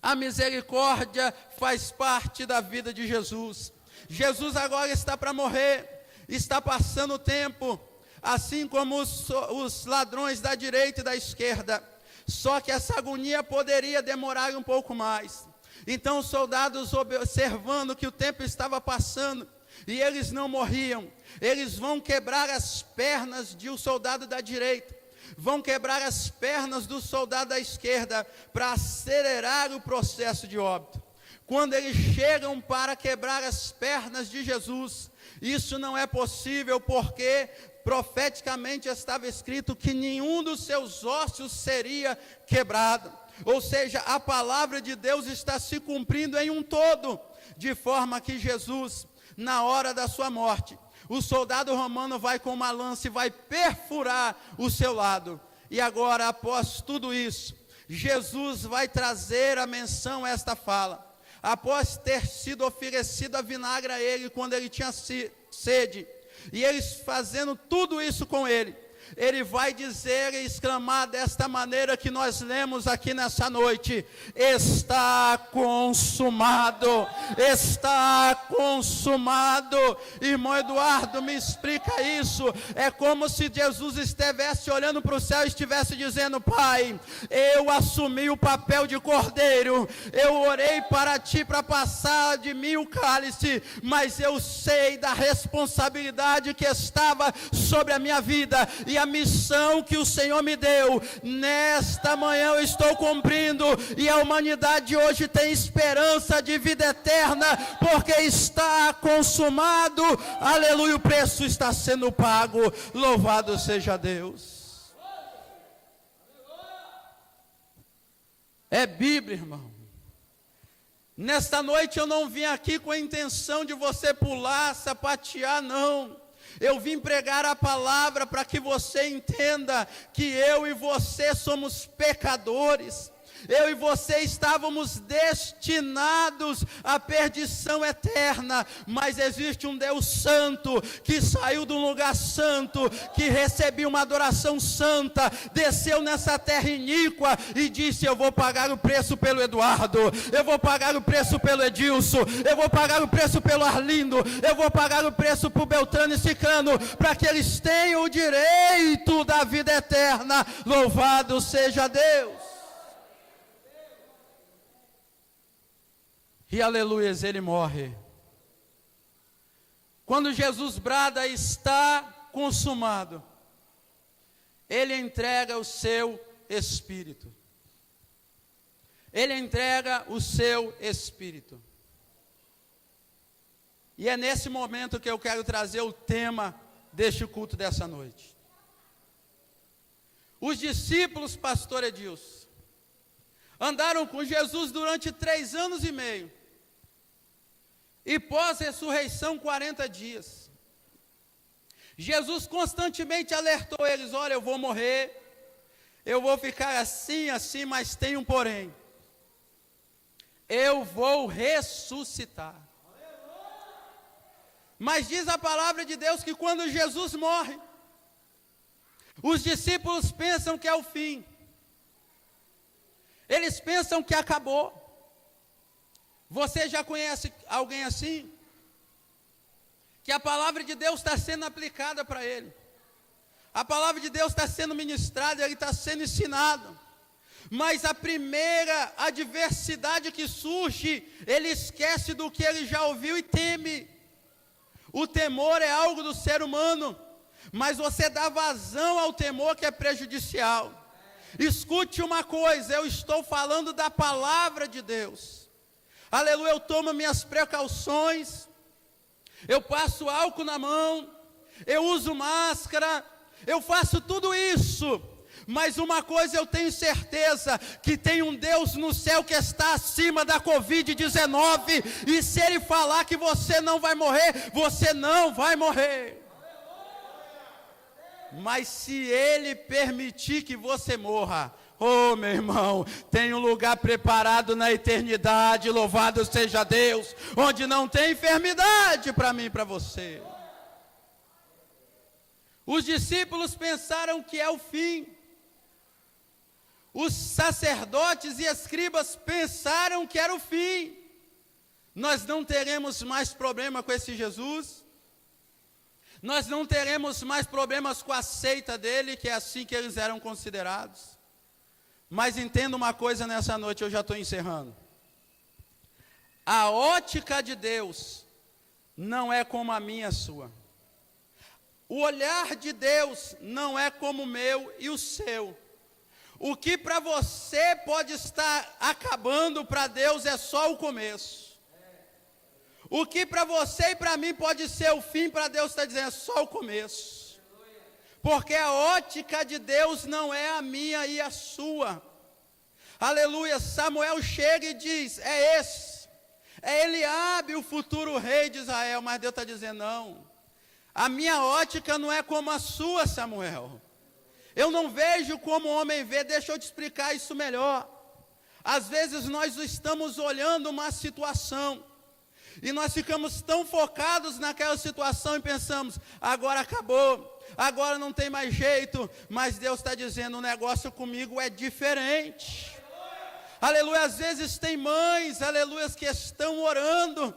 a misericórdia faz parte da vida de Jesus. Jesus agora está para morrer, está passando o tempo, assim como os ladrões da direita e da esquerda. Só que essa agonia poderia demorar um pouco mais. Então os soldados, observando que o tempo estava passando e eles não morriam, eles vão quebrar as pernas de um soldado da direita, vão quebrar as pernas do soldado da esquerda para acelerar o processo de óbito. Quando eles chegam para quebrar as pernas de Jesus, isso não é possível, porque profeticamente estava escrito que nenhum dos seus ossos seria quebrado. Ou seja, a palavra de Deus está se cumprindo em um todo, de forma que Jesus, na hora da sua morte, o soldado romano vai com uma lança e vai perfurar o seu lado. E agora, após tudo isso, Jesus vai trazer a menção a esta fala. Após ter sido oferecido a vinagre a ele quando ele tinha sede, e eles fazendo tudo isso com ele, ele vai dizer e exclamar desta maneira que nós lemos aqui nessa noite: está consumado, está consumado. Irmão Eduardo, me explica isso. É como se Jesus estivesse olhando para o céu e estivesse dizendo: Pai, eu assumi o papel de cordeiro, eu orei para ti para passar de mim o cálice, mas eu sei da responsabilidade que estava sobre a minha vida, e a missão que o Senhor me deu, nesta manhã eu estou cumprindo, e a humanidade hoje tem esperança de vida eterna, porque está consumado. Aleluia, o preço está sendo pago. Louvado seja Deus. É Bíblia, irmão. Nesta noite eu não vim aqui com a intenção de você pular, sapatear, não. Eu vim pregar a palavra para que você entenda que eu e você somos pecadores. eu e você estávamos destinados à perdição eterna, mas existe um Deus santo, que saiu de um lugar santo, que recebeu uma adoração santa, desceu nessa terra iníqua e disse: eu vou pagar o preço pelo Eduardo, eu vou pagar o preço pelo Edilson, eu vou pagar o preço pelo Arlindo, eu vou pagar o preço por Beltrano e Cicrano, para que eles tenham o direito da vida eterna. Louvado seja Deus. E aleluias, ele morre. Quando Jesus brada: está consumado, ele entrega o seu espírito. Ele entrega o seu espírito. E é nesse momento que eu quero trazer o tema deste culto dessa noite. Os discípulos, pastor Edilson, andaram com Jesus durante 3 anos e meio. E pós-ressurreição, 40 dias. Jesus constantemente alertou eles: olha, eu vou morrer, eu vou ficar assim, assim, mas tem um porém. Eu vou ressuscitar. Mas diz a palavra de Deus que quando Jesus morre, os discípulos pensam que é o fim. Eles pensam que acabou. Você já conhece alguém assim? Que a palavra de Deus está sendo aplicada para ele. A palavra de Deus está sendo ministrada, ele está sendo ensinado. Mas a primeira adversidade que surge, ele esquece do que ele já ouviu e teme. O temor é algo do ser humano, mas você dá vazão ao temor, que é prejudicial. Escute uma coisa, eu estou falando da palavra de Deus. Aleluia, eu tomo minhas precauções, eu passo álcool na mão, eu uso máscara, eu faço tudo isso. Mas uma coisa eu tenho certeza, que tem um Deus no céu que está acima da Covid-19, e se Ele falar que você não vai morrer, você não vai morrer. Mas se Ele permitir que você morra, oh meu irmão, tem um lugar preparado na eternidade, louvado seja Deus, onde não tem enfermidade para mim e para você. Os discípulos pensaram que é o fim. Os sacerdotes e escribas pensaram que era o fim. Nós não teremos mais problema com esse Jesus. Nós não teremos mais problemas com a seita dele, que é assim que eles eram considerados. Mas entenda uma coisa nessa noite, eu já estou encerrando. A ótica de Deus não é como a minha e a sua. O olhar de Deus não é como o meu e o seu. O que para você pode estar acabando, para Deus é só o começo. O que para você e para mim pode ser o fim, para Deus está dizendo é só o começo. Porque a ótica de Deus não é a minha e a sua. Aleluia, Samuel chega e diz: é esse, é Eliabe, o futuro rei de Israel. Mas Deus está dizendo: não, a minha ótica não é como a sua, Samuel. Eu não vejo como o homem vê. Deixa eu te explicar isso melhor. Às vezes nós estamos olhando uma situação, e nós ficamos tão focados naquela situação e pensamos: agora acabou, agora não tem mais jeito. Mas Deus está dizendo: o negócio comigo é diferente. Aleluia, às vezes tem mães, aleluia, que estão orando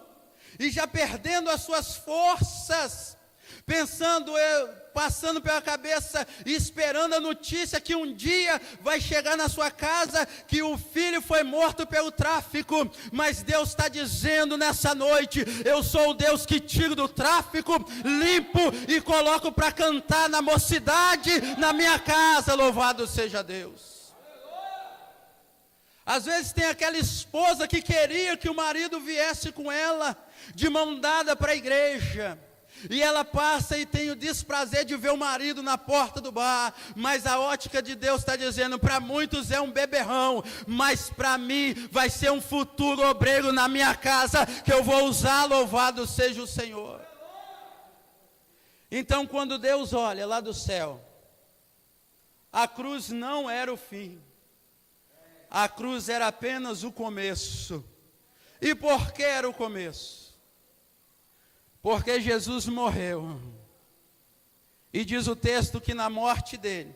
e já perdendo as suas forças, pensando, passando pela cabeça e esperando a notícia que um dia vai chegar na sua casa que o filho foi morto pelo tráfico. Mas Deus está dizendo nessa noite: eu sou o Deus que tiro do tráfico, limpo e coloco para cantar na mocidade, na minha casa. Louvado seja Deus. Às vezes tem aquela esposa que queria que o marido viesse com ela de mão dada para a igreja, e ela passa e tem o desprazer de ver o marido na porta do bar. Mas a ótica de Deus está dizendo: para muitos é um beberrão, mas para mim vai ser um futuro obreiro na minha casa, que eu vou usar. Louvado seja o Senhor. Então, quando Deus olha lá do céu, a cruz não era o fim. a cruz era apenas o começo. E por que era o começo? Porque Jesus morreu. E diz o texto que na morte dele,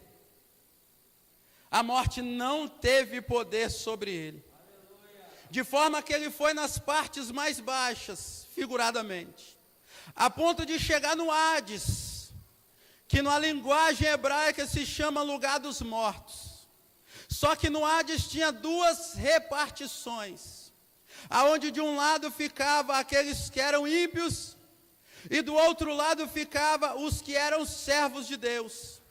a morte não teve poder sobre ele. De forma que ele foi nas partes mais baixas, figuradamente, a ponto de chegar no Hades, que na linguagem hebraica se chama lugar dos mortos. Só que no Hades tinha duas repartições, aonde de um lado ficava aqueles que eram ímpios, e do outro lado ficava os que eram servos de Deus.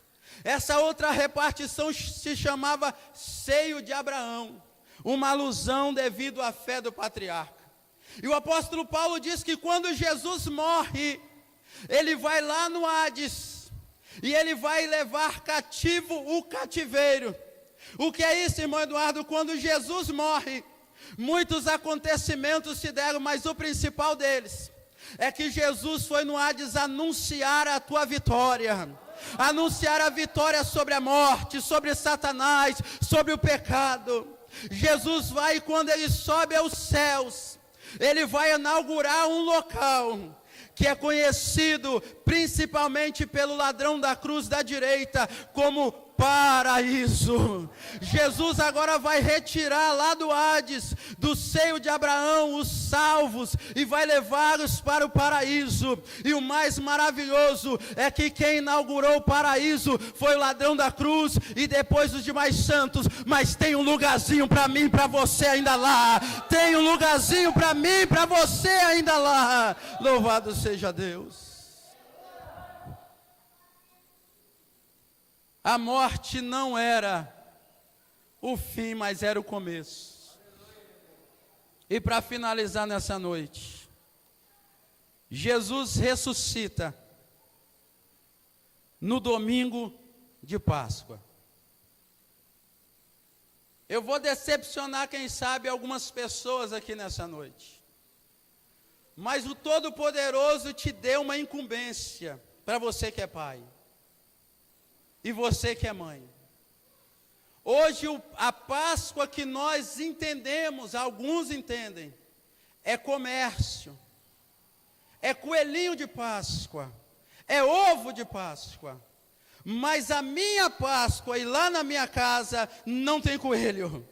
Essa outra repartição se chamava seio de Abraão, uma alusão devido à fé do patriarca. E o apóstolo Paulo diz que quando Jesus morre, ele vai lá no Hades, e ele vai levar cativo o cativeiro. O que é isso, irmão Eduardo? Quando Jesus morre, muitos acontecimentos se deram, mas o principal deles é que Jesus foi no Hades anunciar a tua vitória, anunciar a vitória sobre a morte, sobre Satanás, sobre o pecado. Jesus vai, quando ele sobe aos céus, ele vai inaugurar um local que é conhecido principalmente pelo ladrão da cruz da direita como paraíso. Jesus agora vai retirar lá do Hades, do seio de Abraão, os salvos, e vai levá-los para o paraíso. E o mais maravilhoso é que quem inaugurou o paraíso foi o ladrão da cruz e depois os demais santos. Mas tem um lugarzinho para mim e para você ainda lá. Tem um lugarzinho para mim e para você ainda lá. Louvado seja Deus. A morte não era o fim, mas era o começo. E para finalizar nessa noite, Jesus ressuscita no domingo de Páscoa. Eu vou decepcionar, quem sabe, algumas pessoas aqui nessa noite. Mas o Todo-Poderoso te deu uma incumbência para você que é pai. E você que é mãe. Hoje a Páscoa que nós entendemos, alguns entendem, é comércio, é coelhinho de Páscoa, é ovo de Páscoa. Mas a minha Páscoa e lá na minha casa não tem coelho.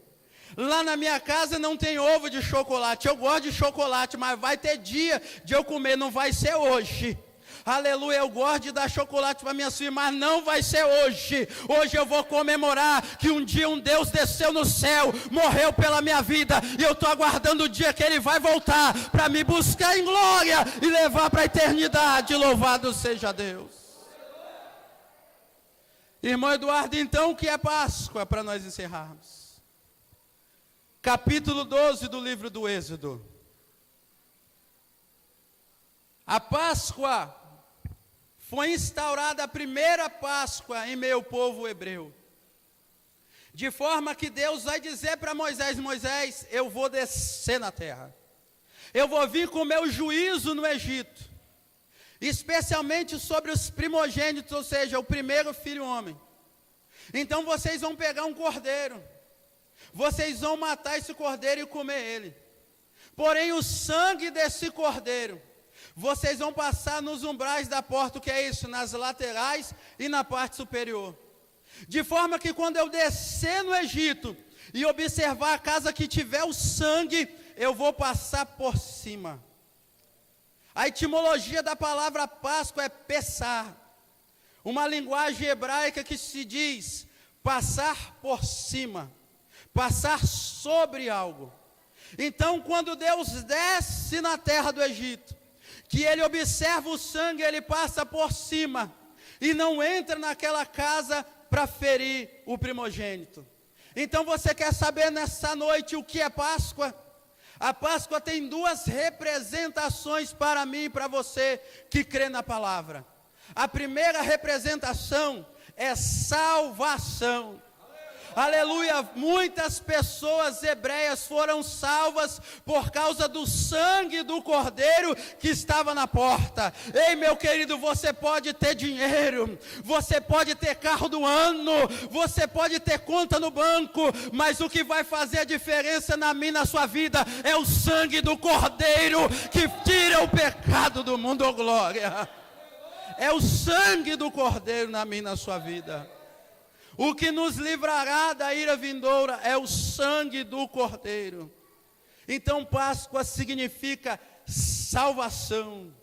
Lá na minha casa não tem ovo de chocolate. Eu gosto de chocolate, mas vai ter dia de eu comer, não vai ser hoje. Aleluia, eu gosto de dar chocolate para minhas filhas, mas não vai ser hoje. Hoje eu vou comemorar que um dia um Deus desceu no céu, morreu pela minha vida, e eu estou aguardando o dia que Ele vai voltar para me buscar em glória e levar para a eternidade. Louvado seja Deus. Irmão Eduardo, então o que é Páscoa, para nós encerrarmos? Capítulo 12 do livro do Êxodo. A Páscoa foi instaurada, a primeira Páscoa em meio ao povo hebreu. De forma que Deus vai dizer para Moisés: Moisés, eu vou descer na terra. Eu vou vir com o meu juízo no Egito. Especialmente sobre os primogênitos, ou seja, o primeiro filho homem. Então vocês vão pegar um cordeiro. Vocês vão matar esse cordeiro e comer ele. Porém o sangue desse cordeiro vocês vão passar nos umbrais da porta. O que é isso? Nas laterais e na parte superior. De forma que quando eu descer no Egito e observar a casa que tiver o sangue, eu vou passar por cima. A etimologia da palavra Páscoa é Pessar, uma linguagem hebraica que se diz passar por cima, passar sobre algo. Então quando Deus desce na terra do Egito, que Ele observa o sangue, Ele passa por cima, e não entra naquela casa para ferir o primogênito. Então você quer saber nessa noite o que é Páscoa? A Páscoa tem duas representações para mim e para você que crê na palavra. A primeira representação é salvação. Aleluia, muitas pessoas hebreias foram salvas por causa do sangue do Cordeiro que estava na porta. Ei, meu querido, você pode ter dinheiro, você pode ter carro do ano, você pode ter conta no banco, mas o que vai fazer a diferença na minha e na sua vida é o sangue do Cordeiro que tira o pecado do mundo, oh glória. É o sangue do Cordeiro na minha e na sua vida. O que nos livrará da ira vindoura é o sangue do Cordeiro. Então Páscoa significa salvação.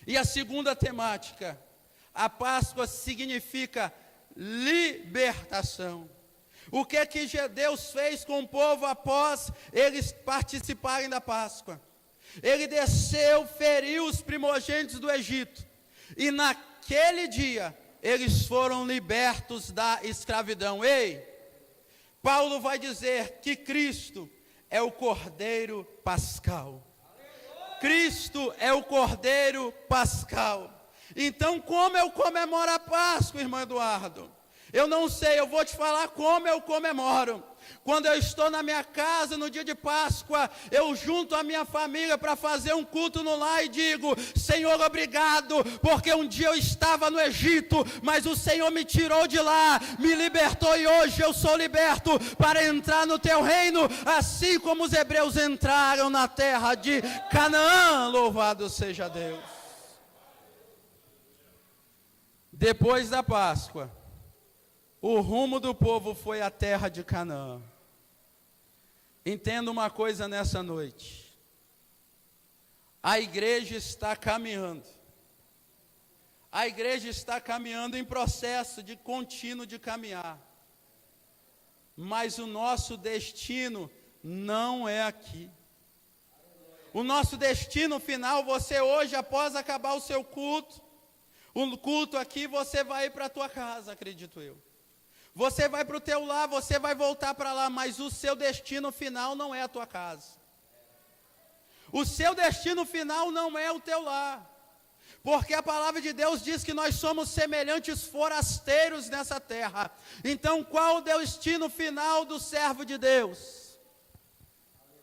E a segunda temática, a Páscoa significa libertação. O que é que Deus fez com o povo após eles participarem da Páscoa? Ele desceu, feriu os primogênitos do Egito. E naquele dia eles foram libertos da escravidão. Ei, Paulo vai dizer que Cristo é o Cordeiro Pascal. Cristo é o Cordeiro Pascal. Então, como eu comemoro a Páscoa, irmão Eduardo? Eu não sei, eu vou te falar como eu comemoro. Quando eu estou na minha casa no dia de Páscoa, eu junto a minha família para fazer um culto no lar e digo: Senhor, obrigado, porque um dia eu estava no Egito, mas o Senhor me tirou de lá, me libertou e hoje eu sou liberto para entrar no teu reino, assim como os hebreus entraram na terra de Canaã. Louvado seja Deus. Depois da Páscoa, o rumo do povo foi a terra de Canaã. Entenda uma coisa nessa noite. A igreja está caminhando. A igreja está caminhando em processo de contínuo de caminhar. Mas o nosso destino não é aqui. O nosso destino final, você hoje, após acabar o seu culto, o culto aqui, você vai para a tua casa, acredito eu. Você vai para o teu lar, você vai voltar para lá, mas o seu destino final não é a tua casa. O seu destino final não é o teu lar. Porque a palavra de Deus diz que nós somos semelhantes forasteiros nessa terra. Então, qual o destino final do servo de Deus?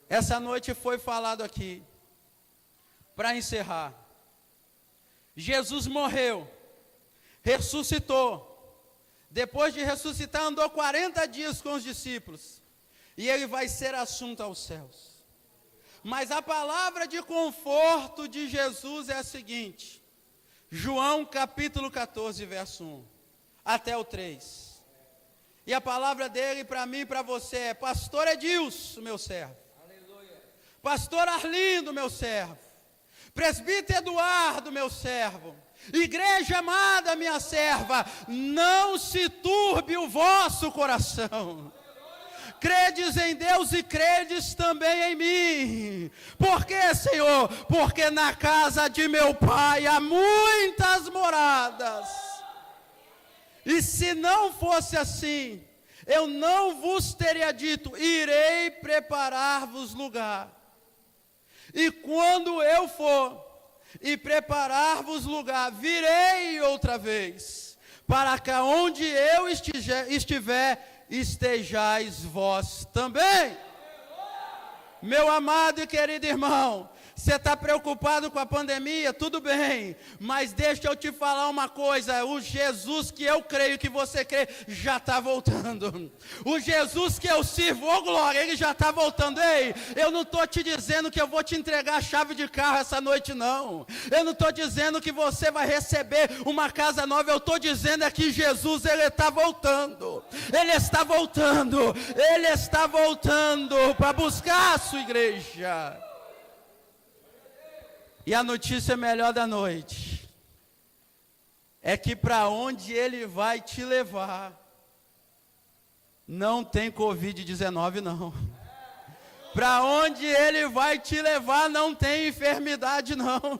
Essa noite foi falado aqui. Para encerrar. Jesus morreu, ressuscitou. Depois de ressuscitar, andou 40 dias com os discípulos. E ele vai ser assunto aos céus. Mas a palavra de conforto de Jesus é a seguinte. João capítulo 14, verso 1. Até o 3. E a palavra dele para mim e para você é: Pastor Edilson, meu servo. Aleluia. Pastor Arlindo, meu servo. Presbítero Eduardo, meu servo. Igreja amada, minha serva, não se turbe o vosso coração. Credes em Deus e credes também em mim. Por quê, Senhor? Porque na casa de meu Pai há muitas moradas. E se não fosse assim, eu não vos teria dito: irei preparar-vos lugar. E quando eu for e preparar-vos lugar, virei outra vez, para que onde eu estiver, estejais vós também. Meu amado e querido irmão, você está preocupado com a pandemia? Tudo bem, mas deixa eu te falar uma coisa: o Jesus que eu creio que você crê já está voltando. O Jesus que eu sirvo, oh glória, ele já está voltando. Ei, eu não estou te dizendo que eu vou te entregar a chave de carro essa noite, não. Eu não estou dizendo que você vai receber uma casa nova. Eu estou dizendo é que Jesus, ele está voltando. Ele está voltando. Ele está voltando para buscar a sua igreja. E a notícia melhor da noite é que para onde ele vai te levar, não tem Covid-19 não. Para onde ele vai te levar não tem enfermidade não.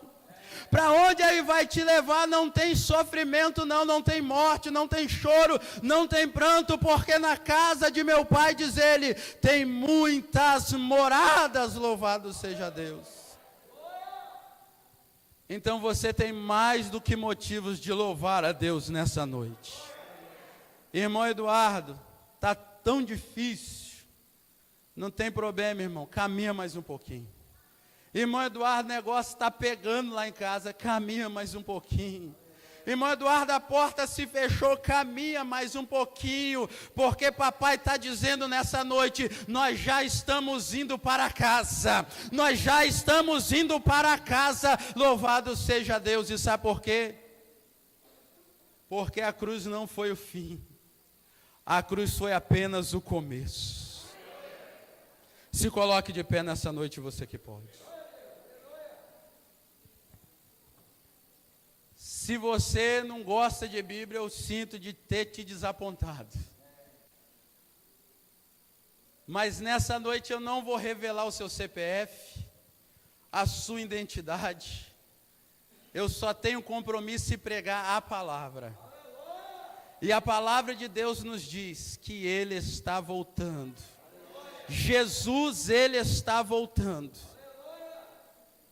Para onde ele vai te levar não tem sofrimento não, não tem morte, não tem choro, não tem pranto, porque na casa de meu Pai, diz ele, tem muitas moradas, louvado seja Deus. Então você tem mais do que motivos de louvar a Deus nessa noite. Irmão Eduardo, está tão difícil. Não tem problema, irmão, caminha mais um pouquinho. Irmão Eduardo, o negócio está pegando lá em casa, caminha mais um pouquinho. Irmão Eduardo, a porta se fechou, caminha mais um pouquinho, porque papai está dizendo nessa noite, nós já estamos indo para casa, nós já estamos indo para casa, louvado seja Deus. E sabe por quê? Porque a cruz não foi o fim, a cruz foi apenas o começo. Se coloque de pé nessa noite, você que pode. Se você não gosta de Bíblia, eu sinto de ter te desapontado. Mas nessa noite eu não vou revelar o seu CPF, a sua identidade. Eu só tenho compromisso em pregar a palavra. E a palavra de Deus nos diz que Ele está voltando. Jesus, Ele está voltando.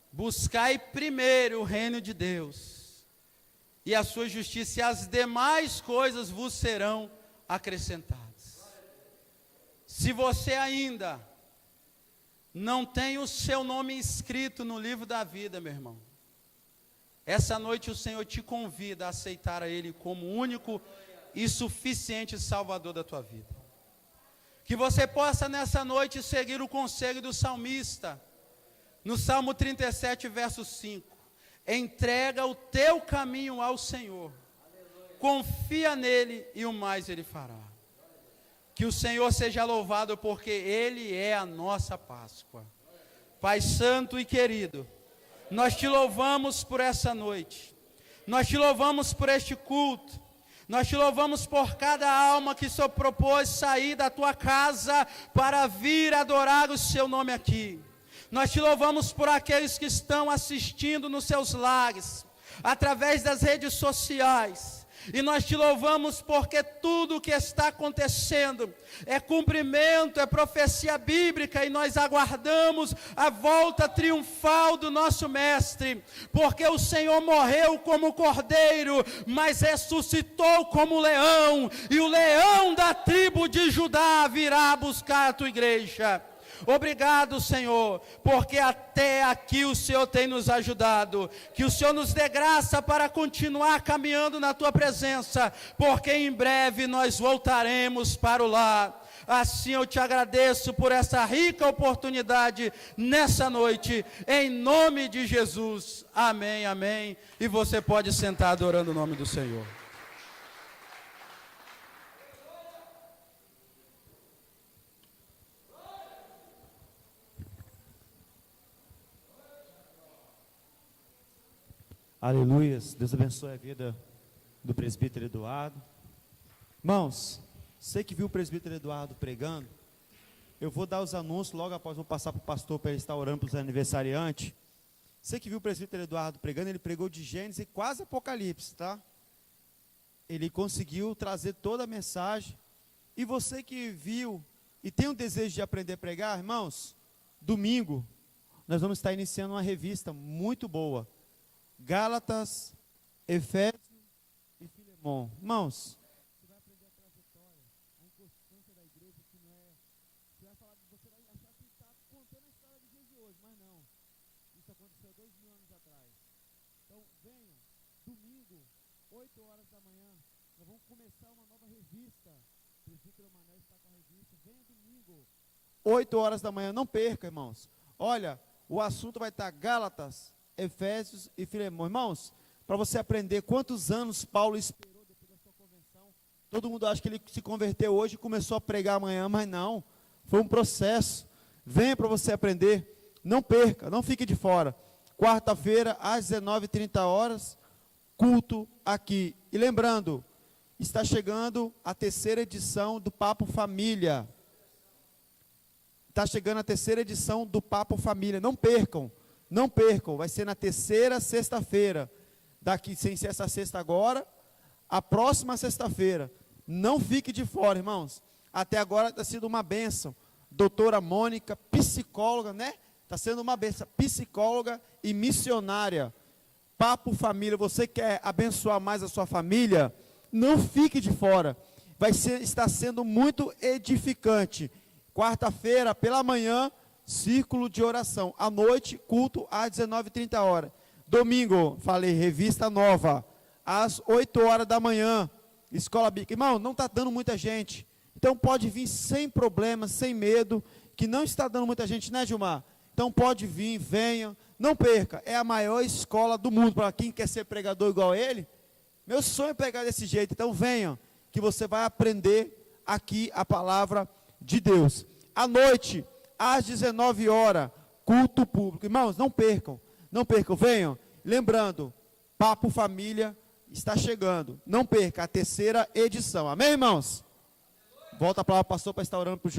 Buscai primeiro o reino de Deus e a sua justiça, e as demais coisas vos serão acrescentadas. Se você ainda não tem o seu nome inscrito no livro da vida, meu irmão, essa noite o Senhor te convida a aceitar a Ele como único e suficiente Salvador da tua vida. Que você possa nessa noite seguir o conselho do salmista, no Salmo 37, verso 5. Entrega o teu caminho ao Senhor, confia nele e o mais Ele fará. Que o Senhor seja louvado, porque Ele é a nossa Páscoa. Pai santo e querido, nós te louvamos por essa noite, nós te louvamos por este culto, nós te louvamos por cada alma que só propôs sair da tua casa para vir adorar o seu nome aqui. Nós te louvamos por aqueles que estão assistindo nos seus lares, através das redes sociais. E nós te louvamos porque tudo o que está acontecendo é cumprimento, é profecia bíblica, e nós aguardamos a volta triunfal do nosso Mestre, porque o Senhor morreu como cordeiro, mas ressuscitou como leão, e o leão da tribo de Judá virá buscar a tua igreja. Obrigado, Senhor, porque até aqui o Senhor tem nos ajudado. Que o Senhor nos dê graça para continuar caminhando na tua presença, porque em breve nós voltaremos para o lar. Assim eu te agradeço por essa rica oportunidade nessa noite, em nome de Jesus. Amém, amém. E você pode sentar adorando o nome do Senhor. Aleluias, Deus abençoe a vida do presbítero Eduardo. Irmãos, você que viu o presbítero Eduardo pregando, eu vou dar os anúncios, logo após vou passar para o pastor para ele estar orando para os aniversariantes. Você que viu o presbítero Eduardo pregando, ele pregou de Gênesis e quase Apocalipse, tá? Ele conseguiu trazer toda a mensagem. E você que viu e tem um desejo de aprender a pregar, irmãos, domingo, nós vamos estar iniciando uma revista muito boa. Gálatas, Efésios e Filemon. Irmãos, você vai aprender a trajetória, a inconstância da igreja, que não é... Você vai achar que está contando a história dos dias de hoje, mas não. Isso aconteceu 2000 anos atrás. Então, venham, domingo, 8 horas da manhã, nós vamos começar uma nova revista. O presbítero Manuel está com a revista. Venha domingo, 8 horas da manhã, não perca, irmãos. Olha, o assunto vai estar Gálatas, Efésios e Filemão. Irmãos, para você aprender quantos anos Paulo esperou depois da sua convenção. Todo mundo acha que ele se converteu hoje e começou a pregar amanhã, mas não. Foi um processo. Venha para você aprender. Não perca, não fique de fora. Quarta-feira, às 19h30, culto aqui. E lembrando, está chegando a terceira edição do Papo Família. Está chegando a terceira edição do Papo Família. Não percam. Não percam, vai ser na terceira sexta-feira, daqui, sem ser essa sexta agora, a próxima sexta-feira. Não fique de fora, irmãos. Até agora está sendo uma bênção. Doutora Mônica, psicóloga, né? Está sendo uma bênção, psicóloga e missionária. Papo Família, você quer abençoar mais a sua família? Não fique de fora. está sendo muito edificante. Quarta-feira, pela manhã, círculo de oração. À noite, culto às 19h30. Domingo, falei, revista nova, às 8h da manhã, escola bíblica. Irmão, não está dando muita gente. Então pode vir sem problema, sem medo, que não está dando muita gente, né, Gilmar? Então pode vir, venha, não perca. É a maior escola do mundo. Para quem quer ser pregador igual a ele, meu sonho é pregar desse jeito. Então venham, que você vai aprender aqui a palavra de Deus. À noite, às 19h, culto público. Irmãos, não percam, venham. Lembrando, Papo Família está chegando. Não perca a 3ª edição. Amém, irmãos? Volta a palavra, pastor, para estar orando para o